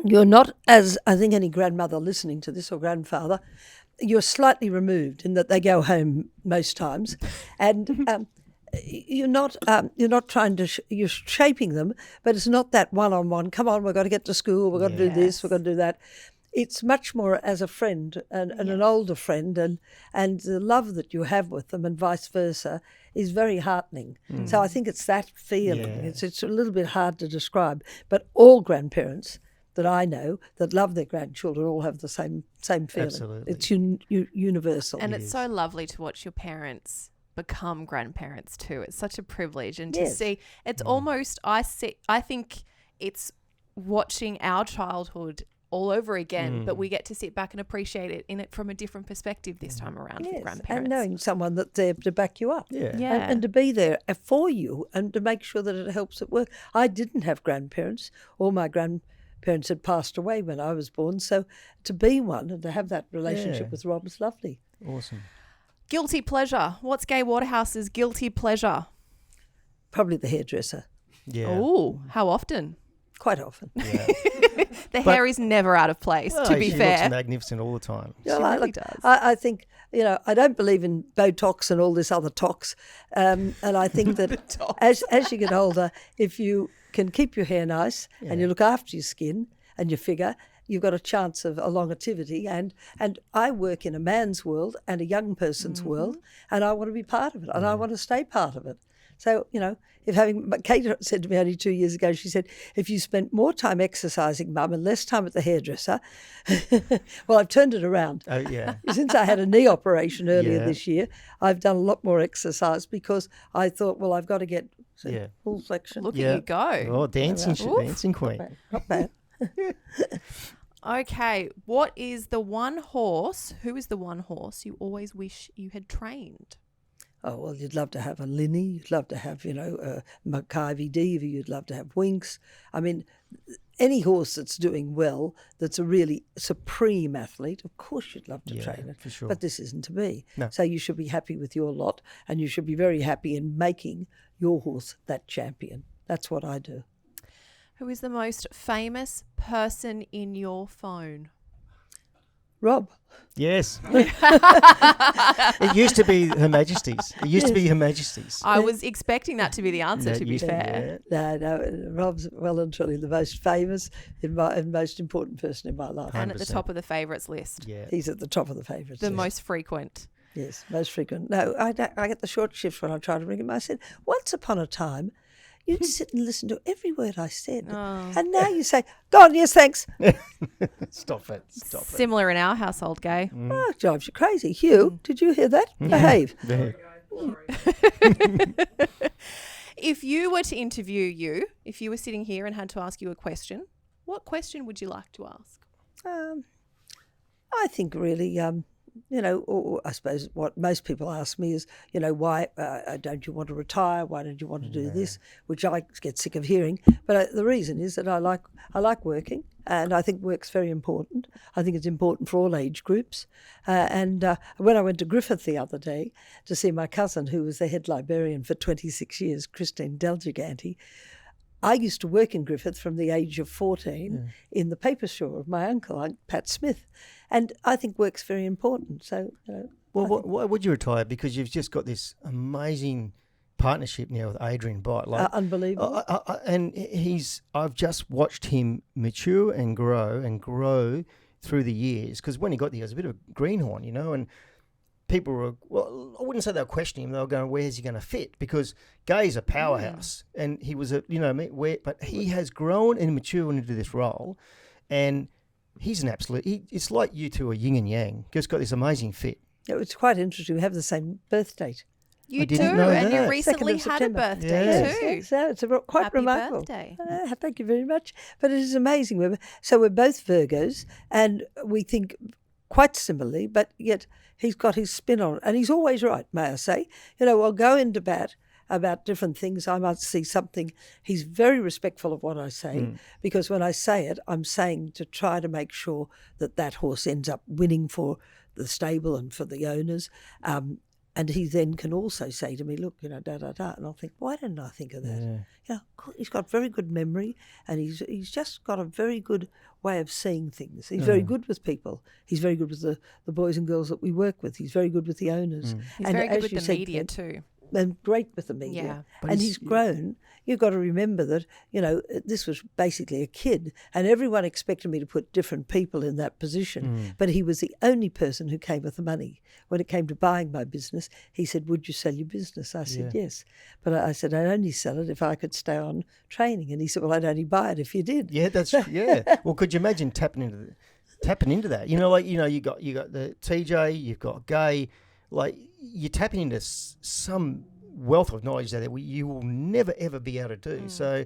you're not, as I think any grandmother listening to this or grandfather, you're slightly removed in that they go home most times, and you're not trying to you're shaping them, but it's not that one-on-one. Come on, we've got to get to school. We've got to do this. We've got to do that. It's much more as a friend and an older friend, and the love that you have with them, and vice versa, is very heartening. So I think it's that feeling. Yeah. It's a little bit hard to describe, but all grandparents that I know that love their grandchildren all have the same feeling. Absolutely. It's universal. And it's so lovely to watch your parents become grandparents too. It's such a privilege, and to see it's almost I think it's watching our childhood all over again, but we get to sit back and appreciate it from a different perspective this time around with grandparents. And knowing someone that's there to back you up. Yeah. And to be there for you and to make sure that it helps at work. I didn't have grandparents. All my grandparents had passed away when I was born. So to be one and to have that relationship with Rob was lovely. Awesome. Guilty pleasure. What's Gai Waterhouse's guilty pleasure? Probably the hairdresser. Yeah. Oh, how often? Quite often. Yeah. The hair is never out of place, Well, to be she fair. looks magnificent all the time. She really does. I think, I don't believe in Botox and all this other tox. And I think that as you get older, if you can keep your hair nice and you look after your skin and your figure, you've got a chance of a longevity. And I work in a man's world and a young person's world, and I want to be part of it, and I want to stay part of it. So, Kate said to me only 2 years ago, she said, if you spent more time exercising, Mum, and less time at the hairdresser, well, I've turned it around. Oh, yeah. Since I had a knee operation earlier this year, I've done a lot more exercise because I thought, well, I've got to get full flexion. Look at you go. Oh, dancing queen. Not bad. Okay, what is the one horse? Who is the one horse you always wish you had trained? Oh, well, you'd love to have a Linny. You'd love to have, MAKYBE, DIVA. You'd love to have Winks. I mean, any horse that's doing well, that's a really supreme athlete, of course you'd love to train it. For sure. But this isn't to be. No. So you should be happy with your lot, and you should be very happy in making your horse that champion. That's what I do. Who is the most famous person in your phone? Rob. Yes. It used to be Her Majesty's. I was expecting that to be the answer, That to be used to be fair. No, Rob's well and truly the most famous and most important person in my life. And at the 100%. top of the favourites list. Yeah. He's at the top of the favourites. The yes. most frequent. Yes, most frequent. No, I get the short shifts when I try to ring him. I said, once upon a time, you'd sit and listen to every word I said. Oh. And now you say, go on, yes, thanks. Stop it. Similar in our household, Gai. Oh, it drives you crazy. Hugh, did you hear that? Behave. Yeah. If you were to interview you, if you were sitting here and had to ask you a question, what question would you like to ask? I think really, or I suppose what most people ask me is, why don't you want to retire? Why don't you want to do this? Which I get sick of hearing. But the reason is that I like working, and I think work's very important. I think it's important for all age groups. And when I went to Griffith the other day to see my cousin, who was the head librarian for 26 years, Christine Delgiganti, I used to work in Griffith from the age of 14 in the paper store of my uncle, Pat Smith. And I think work's very important. So, Well, why would you retire? Because you've just got this amazing partnership now with Adrian Bott. unbelievable. And I've just watched him mature and grow through the years. Because when he got there, he was a bit of a greenhorn, and people were, I wouldn't say they were questioning him. They were going, where's he going to fit? Because Gai's a powerhouse, and he was but he has grown and matured into this role, and he's an absolute. It's like you two are yin and yang. Just got this amazing fit. It's quite interesting. We have the same birth date. You do, didn't know and you that. recently 2nd of had a September. birthday Yes. too. So it's quite Happy remarkable. birthday. Thank you very much. But it is amazing. So we're both Virgos, and we think quite similarly, but yet he's got his spin on it. And he's always right, may I say. I'll go into bat about different things. I might see something. He's very respectful of what I say, because when I say it, I'm saying to try to make sure that horse ends up winning for the stable and for the owners. And he then can also say to me, look, da-da-da. And I'll think, why didn't I think of that? He's got very good memory, and he's just got a very good way of seeing things. He's very good with people. He's very good with the boys and girls that we work with. He's very good with the owners. He's and very good as with you the said, media Glenn, too. and great with the media. Yeah. But And he's grown. You've got to remember that, this was basically a kid, and everyone expected me to put different people in that position. But he was the only person who came with the money. When it came to buying my business, he said, would you sell your business? I said, yes. But I said, I'd only sell it if I could stay on training. And he said, well, I'd only buy it if you did. Yeah, that's Well, could you imagine tapping into that? You got the TJ, you've got Gai, like you're tapping into some wealth of knowledge that you will never ever be able to do. So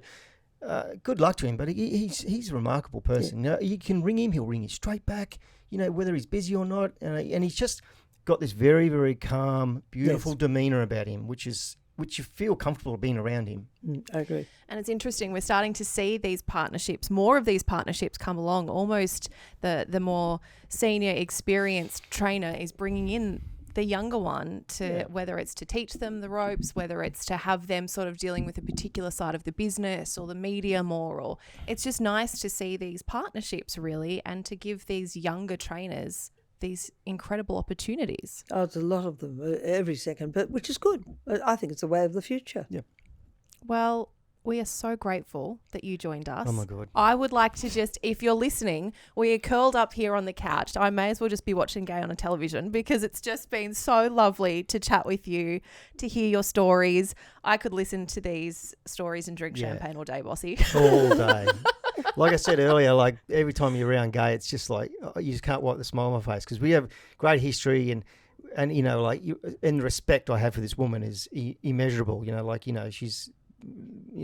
good luck to him. But he's a remarkable person. You can ring him; he'll ring you straight back. Whether he's busy or not, and he's just got this very, very calm, beautiful demeanour about him, which you feel comfortable being around him. I agree. And it's interesting. We're starting to see these partnerships, more of these partnerships come along. Almost the more senior, experienced trainer is bringing in the younger one to whether it's to teach them the ropes, whether it's to have them sort of dealing with a particular side of the business or the media more, or it's just nice to see these partnerships really, and to give these younger trainers these incredible opportunities. Oh, it's a lot of them every second, but which is good. I think it's the way of the future. Yeah. Well, we are so grateful that you joined us. Oh my God. I would like to just, if you're listening, we are curled up here on the couch. I may as well just be watching Gai on a television, because it's just been so lovely to chat with you, to hear your stories. I could listen to these stories and drink champagne all day, Bossy. All day. Like I said earlier, like every time you're around Gai, it's just like you just can't wipe the smile on my face, because we have great history, and and the respect I have for this woman is immeasurable. She's,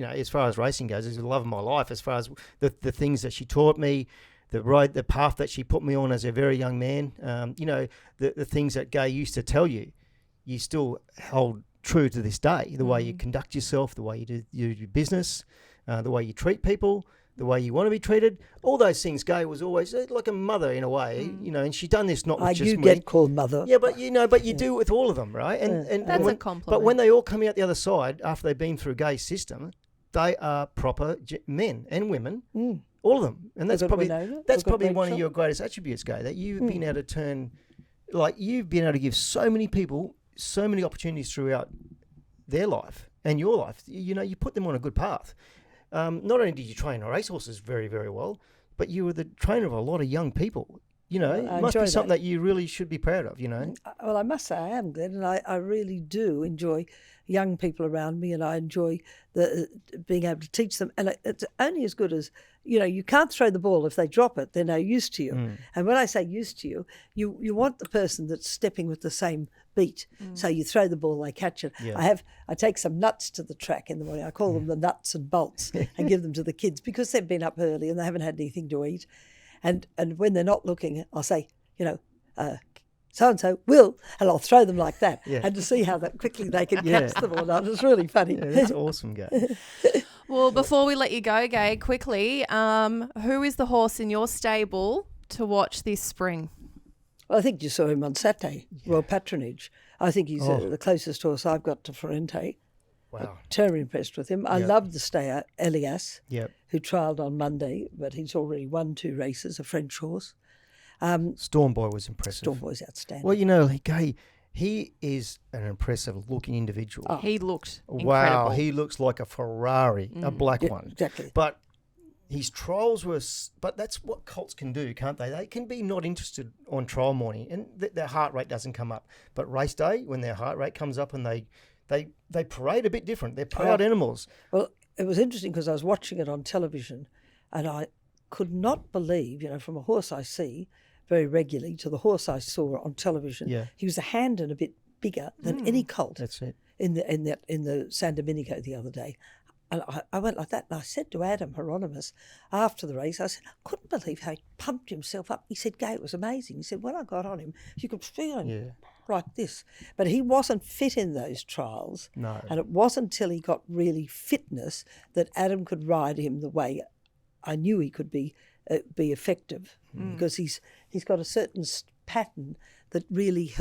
as far as racing goes, is the love of my life. As far as the things that she taught me, the path that she put me on as a very young man, the things that Gai used to tell you, you still hold true to this day. The way you conduct yourself, the way you do your business, the way you treat people, the way you want to be treated, all those things. Gai was always like a mother in a way, and she's done this not with just you me. get called mother. Yeah, but you do it with all of them, right? And That's when, a compliment. But when they all come out the other side after they've been through Gai's system, they are proper men and women, all of them. And that's probably one of your greatest attributes, Gai, that you've been able to turn, you've been able to give so many people so many opportunities throughout their life and your life. You put them on a good path. Not only did you train racehorses very, very well, but you were the trainer of a lot of young people. It must be something that you really should be proud of, Well, I must say I am, Glenn, and I really do enjoy young people around me, and I enjoy being able to teach them. And it's only as good as, you can't throw the ball. If they drop it, they're no use to you. And when I say use to you, you want the person that's stepping with the same beat. So you throw the ball, they catch it. Yeah. I take some nuts to the track in the morning. I call them the nuts and bolts and give them to the kids because they've been up early and they haven't had anything to eat. And when they're not looking, I'll say, so-and-so will, and I'll throw them like that. And to see how that quickly they can catch them or not. It's really funny. Yeah, that's awesome, Gai. Well, before we let you go, Gai, quickly, who is the horse in your stable to watch this spring? Well, I think you saw him on Saturday, Royal Patronage. I think he's the closest horse I've got to Ferrante. Wow. Terribly impressed with him. I love the stayer, Elias, who trialled on Monday, but he's already won 2 races, a French horse. Storm Boy was impressive. Storm Boy's outstanding. Well, Gai, he is an impressive-looking individual. He looked incredible. Wow, he looks like a Ferrari, a black one. Exactly. But his trials were... But that's what colts can do, can't they? They can be not interested on trial morning, and their heart rate doesn't come up. But race day, when their heart rate comes up and they parade a bit different. They're proud animals. Well, it was interesting because I was watching it on television and I could not believe, from a horse I see very regularly to the horse I saw on television, he was a hand and a bit bigger than any colt That's it. in the San Domenico the other day. And I went like that, and I said to Adam Hieronymus after the race, I said, I couldn't believe how he pumped himself up. He said, Gai, it was amazing. He said, when I got on him, you could feel him like this. But he wasn't fit in those trials. No. And it wasn't until he got really fitness that Adam could ride him the way I knew he could be effective, because he's got a certain pattern that really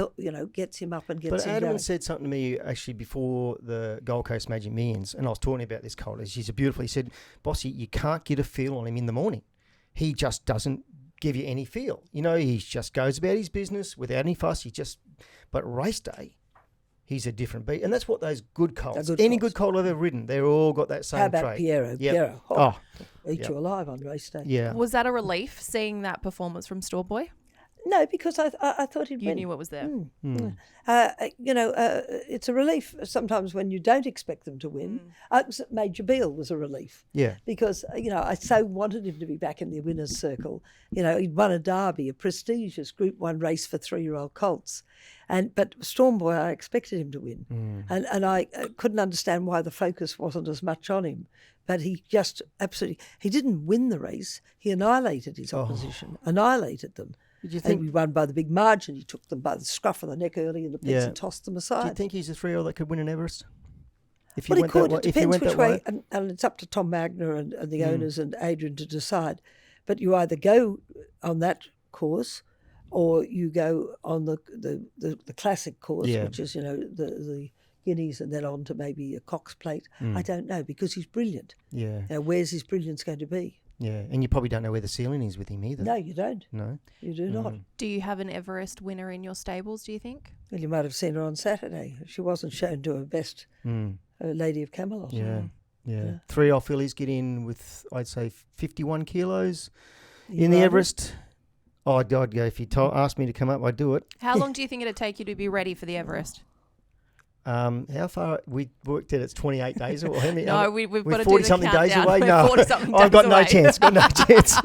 gets him up and gets him Adam going. said something to me actually before the Gold Coast Magic Millions, and I was talking about this colt. She's a beautiful. He said, Bossy, you can't get a feel on him in the morning. He just doesn't give you any feel. He just goes about his business without any fuss. But race day, he's a different beat, and that's what those good colts. Any good colt I've ever ridden, they're all got that same How about trait. Piero? Yep. Piero, eat you alive on race day. Yeah. Was that a relief seeing that performance from Storeboy? No, because I thought he'd You win. knew what was there. It's a relief sometimes when you don't expect them to win. Major Beale was a relief. Yeah. Because, I so wanted him to be back in the winner's circle. He'd won a derby, a prestigious Group 1 race for 3-year-old colts. But Stormboy, I expected him to win. And I couldn't understand why the focus wasn't as much on him. But he just absolutely, he didn't win the race. He annihilated his opposition, annihilated them. Did you I think think? we won by the big margin. He took them by the scruff of the neck early in the pits and tossed them aside. Do you think he's a 3-year-old that could win an Everest? If Well, he could. It if he depends went which that way, and it's up to Tom Magner and the owners and Adrian to decide. But you either go on that course, or you go on the classic course, which is the Guineas, and then on to maybe a Cox Plate. I don't know, because he's brilliant. Yeah. Now, where's his brilliance going to be? Yeah, and you probably don't know where the ceiling is with him either. No, you don't. No. You do not. Do you have an Everest winner in your stables, do you think? Well, you might have seen her on Saturday. She wasn't shown to her best, Lady of Camelot. Yeah. 3-year-old fillies get in with, I'd say, 51 kilos in the riding? Everest. Oh, I'd go. If you asked me to come up, I'd do it. How long do you think it'd take you to be ready for the Everest? How far? We worked it. It's 28 days. Or how many? No, we've got to do 40 the something days countdown. away. We're No, 40-something I've got days no away. chance. Got no chance.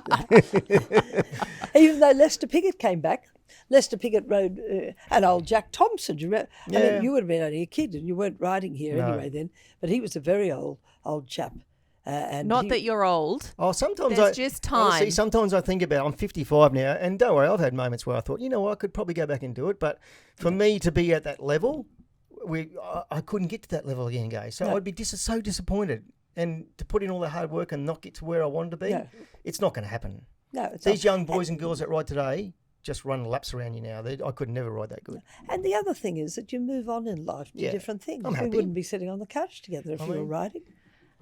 Even though Lester Piggott came back, Lester Piggott rode and old Jack Thompson. Do you remember? I mean, you would have been only a kid and you weren't riding here anyway then. But he was a very old chap. And Not that you're old. Oh, sometimes There's just time. Honestly, sometimes I think about. I'm 55 now, and don't worry, I've had moments where I thought, I could probably go back and do it. But for me to be at that level, I couldn't get to that level again, Gai. So I'd be so disappointed, and to put in all the hard work and not get to where I wanted to be, it's not going to happen. No, it's These young boys and girls that ride today just run laps around you now. I could never ride that good. And the other thing is that you move on in life to different things. I'm happy. We wouldn't be sitting on the couch together if you were riding.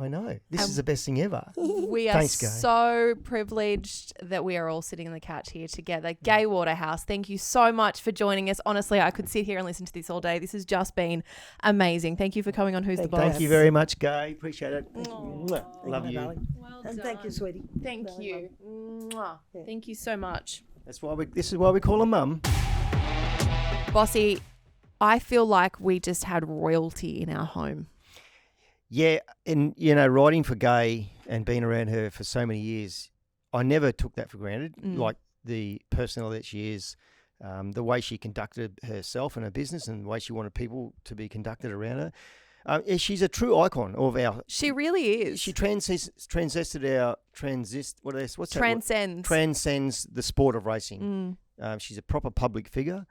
I know. This is the best thing ever. We are Thanks, Gai. so privileged that we are all sitting on the couch here together. Gai Waterhouse, thank you so much for joining us. Honestly, I could sit here and listen to this all day. This has just been amazing. Thank you for coming on Who's the Boss. Thank you very much, Gai. Appreciate it. Thank Love you. darling. Well And thank you, sweetie. Thank you. Mwah. Thank you so much. This is why we call her mum. Bossy, I feel like we just had royalty in our home. Yeah, and riding for Gai and being around her for so many years, I never took that for granted. Like the personality that she is, the way she conducted herself and her business, and the way she wanted people to be conducted around her. She's a true icon of our. She really is. She transcends the sport of racing. She's a proper public figure.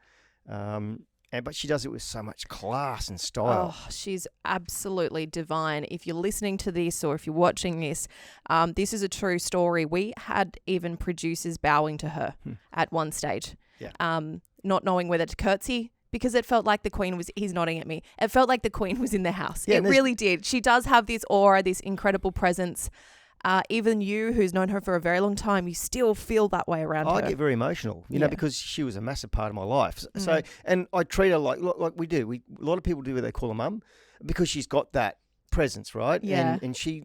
But she does it with so much class and style. Oh, she's absolutely divine. If you're listening to this or if you're watching this, this is a true story. We had even producers bowing to her at one stage, not knowing whether to curtsy because it felt like the Queen was, he's nodding at me, it felt like the Queen was in the house. Yeah, it really did. She does have this aura, this incredible presence. Even you, who's known her for a very long time, you still feel that way around her. I get very emotional, because she was a massive part of my life. So, and I treat her like we do. A lot of people do what they call her mum because she's got that presence, right? Yeah. And she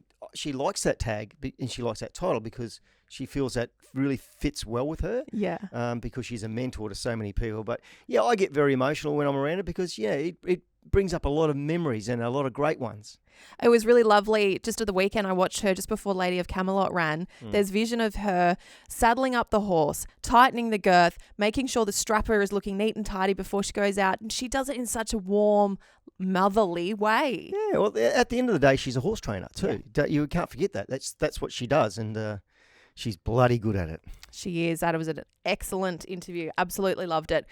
likes that tag and she likes that title because she feels that really fits well with her. Yeah. Because she's a mentor to so many people. But yeah, I get very emotional when I'm around her because it brings up a lot of memories and a lot of great ones. It was really lovely. Just at the weekend, I watched her just before Lady of Camelot ran. There's vision of her saddling up the horse, tightening the girth, making sure the strapper is looking neat and tidy before she goes out. And she does it in such a warm, motherly way. Yeah, well, at the end of the day, she's a horse trainer too. You can't forget that. That's what she does, and she's bloody good at it. She is. That was an excellent interview. Absolutely loved it.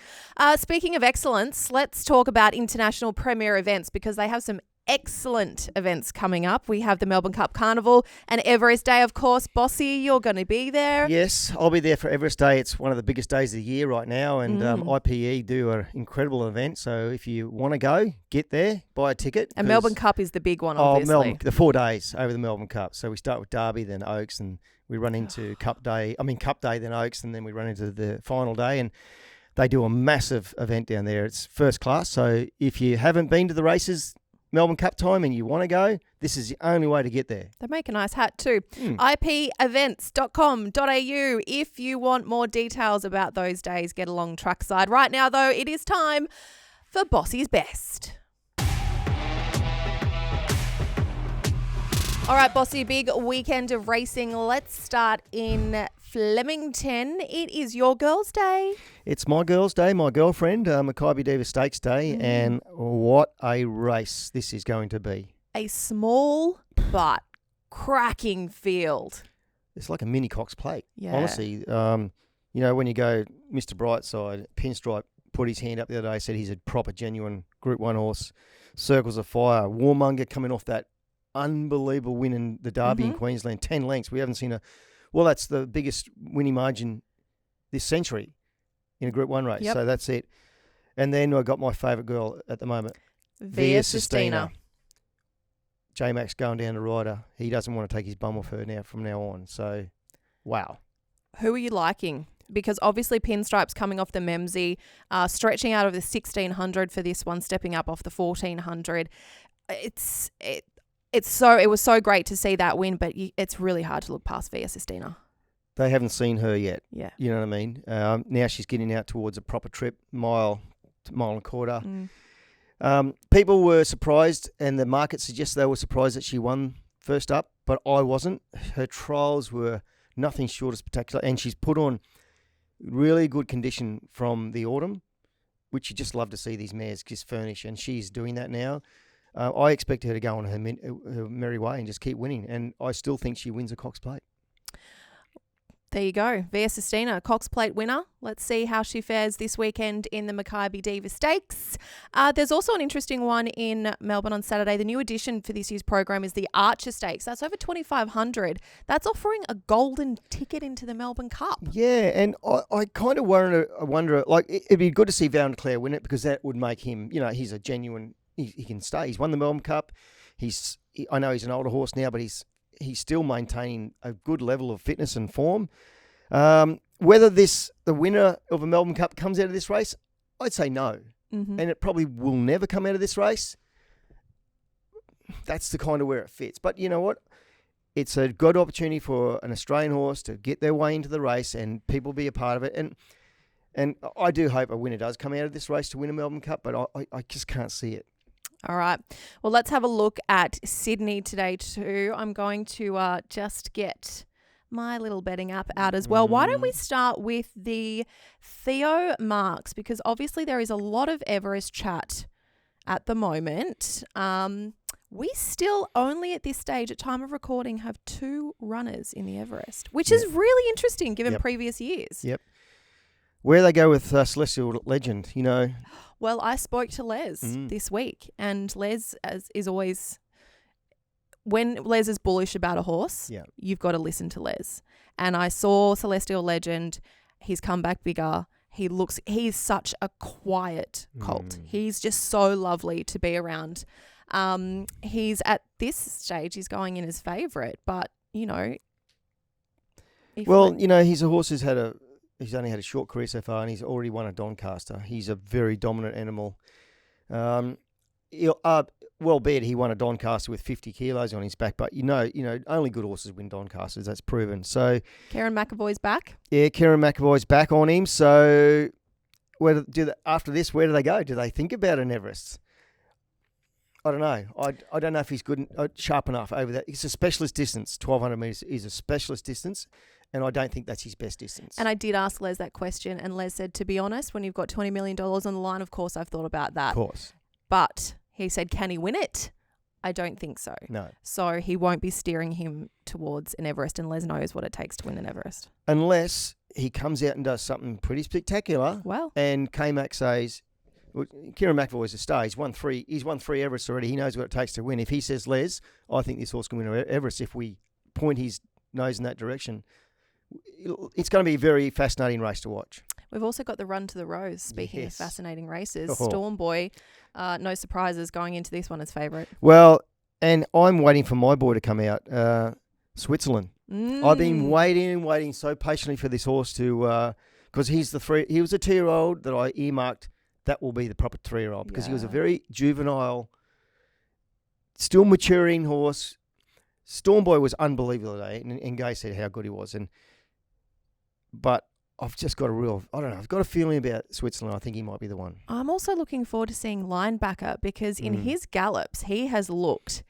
Speaking of excellence, let's talk about international premier events because they have some excellent events coming up. We have the Melbourne Cup Carnival and Everest Day, of course. Bossy, you're going to be there. Yes, I'll be there for Everest Day. It's one of the biggest days of the year right now, and IPE do an incredible event. So if you want to go, get there, buy a ticket. And Melbourne Cup is the big one, obviously. The 4 days over the Melbourne Cup. So we start with Derby, then Oaks, and we run into Cup Day, then Oaks, and then we run into the final day. And they do a massive event down there. It's first class. So if you haven't been to the races Melbourne Cup time and you want to go, this is the only way to get there. They make a nice hat too. ipevents.com.au if you want more details about those days. Get along trackside. Right now, though, it is time for Bossy's Best. All right, Bossy, big weekend of racing. Let's start in Flemington. It is your girls' day. It's my girls' day, my girlfriend, MAKYBE DIVA Stakes Day, and what a race this is going to be. A small but cracking field. It's like a mini Cox Plate, Yeah. honestly. You know, when you go Mr. Brightside, Pinstripe put his hand up the other day, said he's a proper, genuine Group 1 horse. Circles of Fire, Warmonger coming off that unbelievable win in the Derby in Queensland, 10 lengths. We haven't seen that's the biggest winning margin this century in a Group 1 race. Yep. So that's it. And then I got my favourite girl at the moment, Via Sistina. J-Max going down to rider. He doesn't want to take his bum off her from now on. So, wow. Who are you liking? Because obviously Pinstripe's coming off the Memsey, stretching out of the 1600 for this one, stepping up off the 1400. It was so great to see that win, but it's really hard to look past Via Sistina. They haven't seen her yet. Yeah. You know what I mean? Now she's getting out towards a proper trip, mile and a quarter. People were surprised, and the market suggests they were surprised that she won first up, but I wasn't. Her trials were nothing short of spectacular, and she's put on really good condition from the autumn, which you just love to see these mares just furnish, and she's doing that now. I expect her to go on her merry way and just keep winning, and I still think she wins a Cox Plate. There you go. Via Sistina, Cox Plate winner. Let's see how she fares this weekend in the MAKYBE DIVA Stakes. There's also an interesting one in Melbourne on Saturday. The new addition for this year's program is the Archer Stakes. That's over 2,500. That's offering a golden ticket into the Melbourne Cup. Yeah, and I kind of wonder, like, it'd be good to see Val Claire win it because that would make him, he's a genuine, he can stay. He's won the Melbourne Cup. I know he's an older horse now, but he's still maintaining a good level of fitness and form. Whether the winner of a Melbourne Cup comes out of this race, I'd say no. And it probably will never come out of this race. That's the kind of where it fits. But you know what? It's a good opportunity for an Australian horse to get their way into the race and people be a part of it. And I do hope a winner does come out of this race to win a Melbourne Cup, but I just can't see it. All right. Well, let's have a look at Sydney today too. I'm going to just get my little betting app out as well. Why don't we start with the Theo Marks? Because obviously there is a lot of Everest chat at the moment. We still only at this stage at time of recording have 2 runners in the Everest, which is really interesting given previous years. Yep. Where they go with Celestial Legend, Well, I spoke to Les this week, and Les is always, when Les is bullish about a horse, you've got to listen to Les. And I saw Celestial Legend. He's come back bigger. He's such a quiet colt. He's just so lovely to be around. He's at this stage, he's going in as favourite, but, he's a horse he's only had a short career so far, and he's already won a Doncaster. He's a very dominant animal. Well, be it he won a Doncaster with 50 kilos on his back, but only good horses win Doncasters. That's proven. So Karen McAvoy's back. Yeah, Karen McAvoy's back on him. So after this, where do they go? Do they think about an Everest? I don't know. I don't know if he's good, sharp enough over that. It's a specialist distance. 1,200 metres is a specialist distance, and I don't think that's his best distance. And I did ask Les that question, and Les said, to be honest, when you've got $20 million on the line, of course I've thought about that. Of course. But he said, can he win it? I don't think so. No. So he won't be steering him towards an Everest, and Les knows what it takes to win an Everest. Unless he comes out and does something pretty spectacular. Well. And K-Mac says, well, Kieran McAvoy's a star. He's won three Everests already. He knows what it takes to win. If he says, Les, I think this horse can win Everest, if we point his nose in that direction, it's going to be a very fascinating race to watch. We've also got the Run to the Rose, speaking of fascinating races. Oh. Storm Boy, no surprises going into this one as favourite. Well, and I'm waiting for my boy to come out, Switzerland. I've been waiting so patiently for this horse to, because he was a 2-year-old that I earmarked. That will be the proper 3-year-old because he was a very juvenile, still maturing horse. Storm Boy was unbelievable today, and Gai said how good he was. But I've just got I've got a feeling about Switzerland. I think he might be the one. I'm also looking forward to seeing Linebacker because in his gallops, he has looked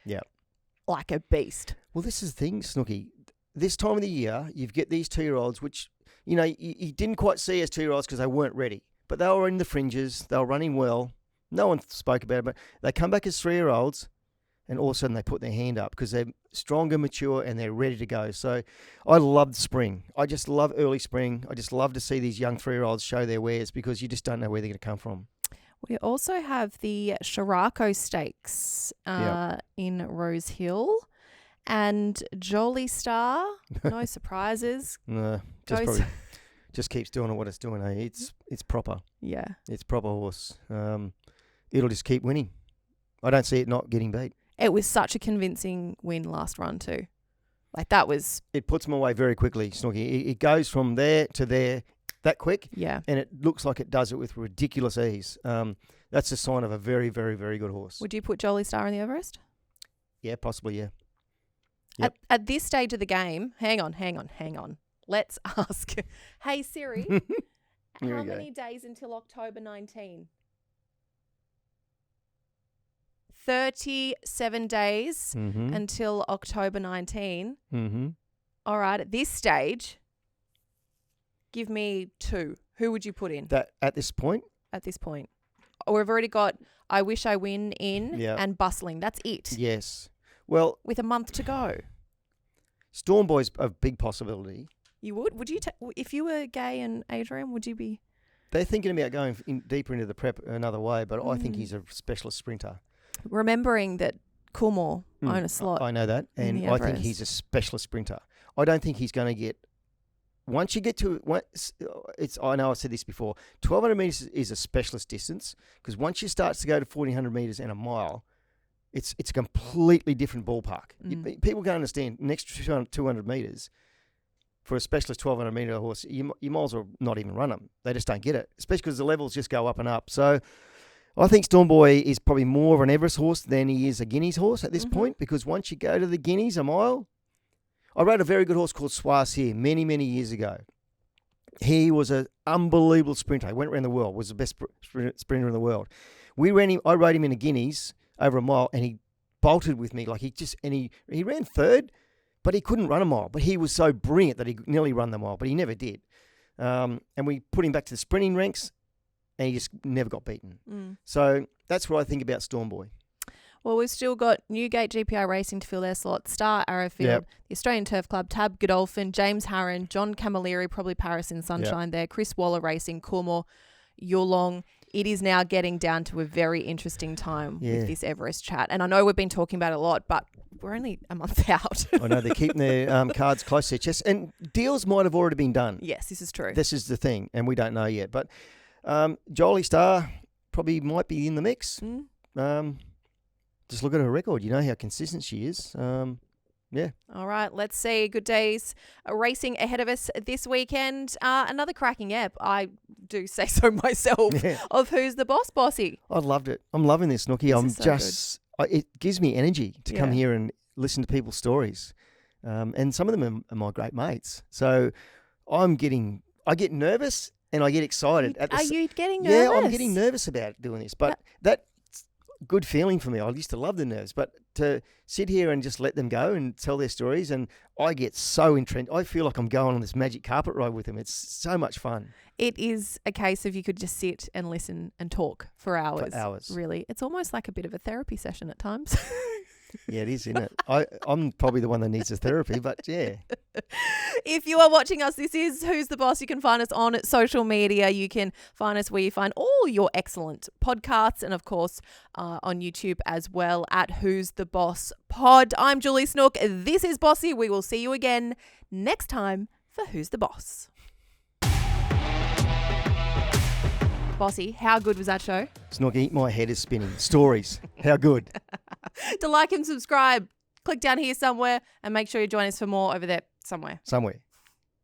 like a beast. Well, this is the thing, Snookie. This time of the year, you get these 2-year-olds, which, you didn't quite see as 2-year-olds because they weren't ready. But they were in the fringes. They were running well. No one spoke about it, but they come back as 3-year-olds, and all of a sudden they put their hand up because they're stronger, mature, and they're ready to go. So I love spring. I just love early spring. I just love to see these young 3-year-olds show their wares because you just don't know where they're going to come from. We also have the Shirako Stakes in Rose Hill. And Jolie Star, no surprises. No, just keeps doing what it's doing. Eh? It's proper. Yeah. It's proper horse. It'll just keep winning. I don't see it not getting beat. It was such a convincing win last run too. Like that was... It puts them away very quickly, Snookie. It goes from there to there that quick. Yeah. And it looks like it does it with ridiculous ease. That's a sign of a very, very, very good horse. Would you put Jolie Star in the Everest? Yeah, possibly, yeah. Yep. At this stage of the game, hang on. Let's ask. Hey Siri, how many days until October 19? 37 days until October 19. Mm-hmm. All right, at this stage, give me 2. Who would you put in? That at this point? At this point. Oh, we've already got I Wish I Win in and Bustling. That's it. Yes. Well, with a month to go. Storm Boy's a big possibility. You would? Would you if you were Gai and Adrian, would you be? They're thinking about going deeper into the prep another way, but I think he's a specialist sprinter. Remembering that Coolmore own a slot. I know that, and I think he's a specialist sprinter. I don't think he's going to get. Once you get to I know I said this before. 1,200 meters is a specialist distance because once you start to go to 1,400 meters and a mile. It's a completely different ballpark. People can't understand an extra 200 metres for a specialist 1,200 metre horse. You might as well not even run them. They just don't get it, especially because the levels just go up and up. So I think Storm Boy is probably more of an Everest horse than he is a Guineas horse at this point because once you go to the Guineas a mile, I rode a very good horse called Swazier many, many years ago. He was an unbelievable sprinter. He went around the world, was the best sprinter in the world. I rode him in the Guineas over a mile, and he bolted with me like he ran third, but he couldn't run a mile. But he was so brilliant that he nearly ran the mile, but he never did. And we put him back to the sprinting ranks, and he just never got beaten. So that's what I think about Storm Boy. Well, we've still got Newgate GPI Racing to fill their slot, Star Arrowfield, the Australian Turf Club, Tab Godolphin, James Harron, John Camilleri, probably Paris in Sunshine there, Chris Waller Racing, Coolmore, Yulong. It is now getting down to a very interesting time with this Everest chat. And I know we've been talking about it a lot, but we're only a month out. I know they're keeping their cards close to their chest. And deals might have already been done. Yes, this is true. This is the thing, and we don't know yet. But Jolie Star probably might be in the mix. Just look at her record. You know how consistent she is. All right, let's see. Good days racing ahead of us this weekend. Another cracking ep, I do say so myself, of Who's the Boss, Bossy. I loved it. I'm loving this, Snookie. It gives me energy to come here and listen to people's stories. And some of them are my great mates. So I get nervous and I get excited. Are you getting nervous? Yeah, I'm getting nervous about doing this. But good feeling for me. I used to love the nerves, but to sit here and just let them go and tell their stories, and I get so entrenched. I feel like I'm going on this magic carpet ride with them. It's so much fun. It is a case of you could just sit and listen and talk for hours. For hours. Really. It's almost like a bit of a therapy session at times. Yeah, it is, isn't it? I'm probably the one that needs the therapy, but yeah. If you are watching us, this is Who's the Boss. You can find us on social media. You can find us where you find all your excellent podcasts, and of course on YouTube as well at Who's the Boss Pod. I'm Julie Snook. This is Bossy. We will see you again next time for Who's the Boss. Bossy, how good was that show? Snooky, my head is spinning. Stories. How good. To like and subscribe, click down here somewhere and make sure you join us for more over there somewhere. Somewhere.